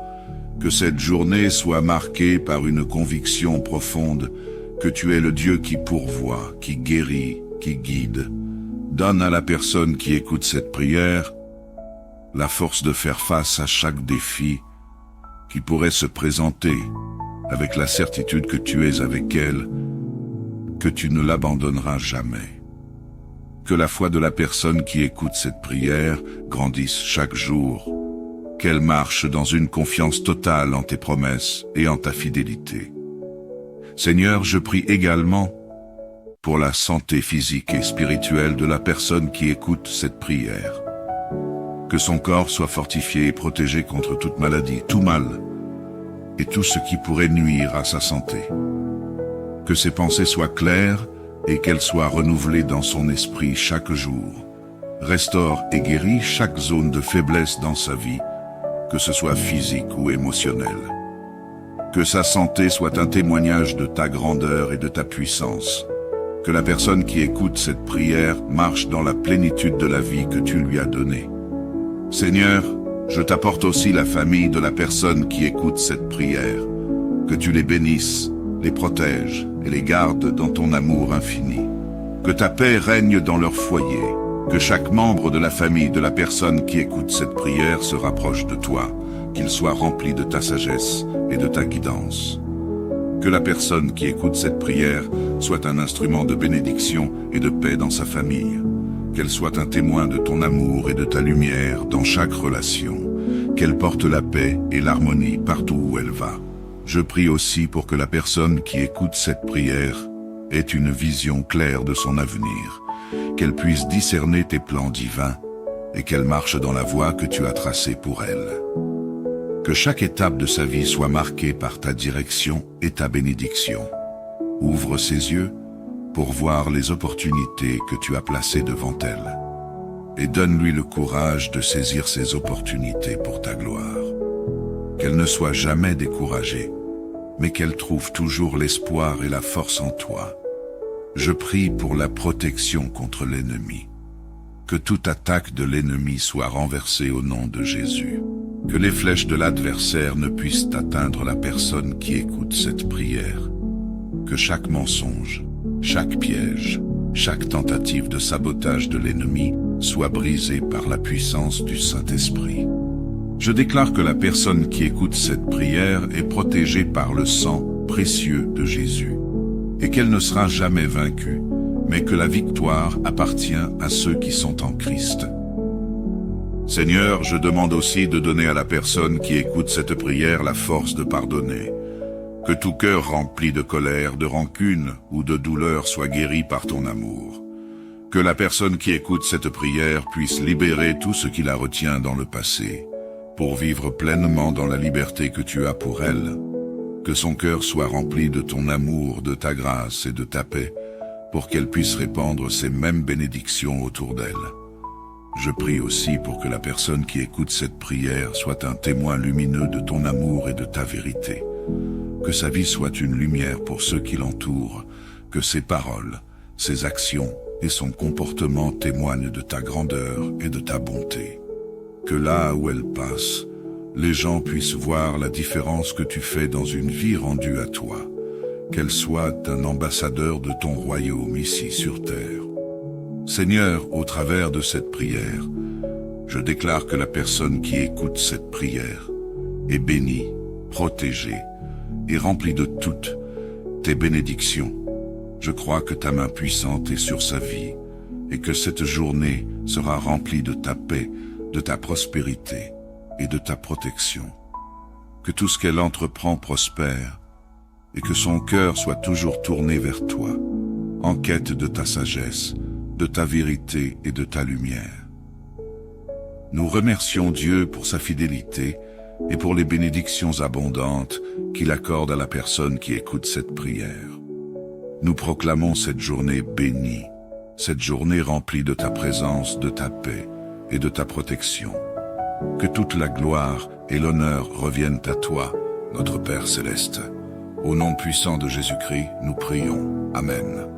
S1: que cette journée soit marquée par une conviction profonde que tu es le Dieu qui pourvoit, qui guérit, qui guide. Donne à la personne qui écoute cette prière la force de faire face à chaque défi qui pourrait se présenter, avec la certitude que tu es avec elle, que tu ne l'abandonneras jamais. Que la foi de la personne qui écoute cette prière grandisse chaque jour, qu'elle marche dans une confiance totale en tes promesses et en ta fidélité. Seigneur, je prie également pour la santé physique et spirituelle de la personne qui écoute cette prière. Que son corps soit fortifié et protégé contre toute maladie, tout mal, et tout ce qui pourrait nuire à sa santé. Que ses pensées soient claires et qu'elles soient renouvelées dans son esprit chaque jour. Restaure et guéris chaque zone de faiblesse dans sa vie, que ce soit physique ou émotionnel. Que sa santé soit un témoignage de ta grandeur et de ta puissance. Que la personne qui écoute cette prière marche dans la plénitude de la vie que tu lui as donnée. Seigneur, je t'apporte aussi la famille de la personne qui écoute cette prière. Que tu les bénisses, les protèges et les gardes dans ton amour infini. Que ta paix règne dans leur foyer. Que chaque membre de la famille de la personne qui écoute cette prière se rapproche de toi, qu'il soit rempli de ta sagesse et de ta guidance. Que la personne qui écoute cette prière soit un instrument de bénédiction et de paix dans sa famille. qu'elle soit un témoin de ton amour et de ta lumière dans chaque relation, qu'elle porte la paix et l'harmonie partout où elle va. Je prie aussi pour que la personne qui écoute cette prière ait une vision claire de son avenir, qu'elle puisse discerner tes plans divins et qu'elle marche dans la voie que tu as tracée pour elle. Que chaque étape de sa vie soit marquée par ta direction et ta bénédiction. Ouvre ses yeux pour voir les opportunités que tu as placées devant elle. Et donne-lui le courage de saisir ces opportunités pour ta gloire. Qu'elle ne soit jamais découragée, mais qu'elle trouve toujours l'espoir et la force en toi. Je prie pour la protection contre l'ennemi. Que toute attaque de l'ennemi soit renversée au nom de Jésus. Que les flèches de l'adversaire ne puissent atteindre la personne qui écoute cette prière. Que chaque mensonge, chaque piège, chaque tentative de sabotage de l'ennemi soit brisée par la puissance du Saint-Esprit. Je déclare que la personne qui écoute cette prière est protégée par le sang précieux de Jésus, et qu'elle ne sera jamais vaincue, mais que la victoire appartient à ceux qui sont en Christ. Seigneur, je demande aussi de donner à la personne qui écoute cette prière la force de pardonner. Que tout cœur rempli de colère, de rancune ou de douleur soit guéri par ton amour. Que la personne qui écoute cette prière puisse libérer tout ce qui la retient dans le passé, pour vivre pleinement dans la liberté que tu as pour elle. Que son cœur soit rempli de ton amour, de ta grâce et de ta paix, pour qu'elle puisse répandre ces mêmes bénédictions autour d'elle. Je prie aussi pour que la personne qui écoute cette prière soit un témoin lumineux de ton amour et de ta vérité. Que sa vie soit une lumière pour ceux qui l'entourent, que ses paroles, ses actions et son comportement témoignent de ta grandeur et de ta bonté. Que là où elle passe, les gens puissent voir la différence que tu fais dans une vie rendue à toi, qu'elle soit un ambassadeur de ton royaume ici sur terre. Seigneur, au travers de cette prière, je déclare que la personne qui écoute cette prière est bénie, protégée et remplie de toutes tes bénédictions. Je crois que ta main puissante est sur sa vie et que cette journée sera remplie de ta paix, de ta prospérité et de ta protection. Que tout ce qu'elle entreprend prospère et que son cœur soit toujours tourné vers toi, en quête de ta sagesse, de ta vérité et de ta lumière. Nous remercions Dieu pour sa fidélité et pour les bénédictions abondantes qu'il accorde à la personne qui écoute cette prière. Nous proclamons cette journée bénie, cette journée remplie de ta présence, de ta paix et de ta protection. Que toute la gloire et l'honneur reviennent à toi, notre Père céleste. Au nom puissant de Jésus-Christ, nous prions. Amen.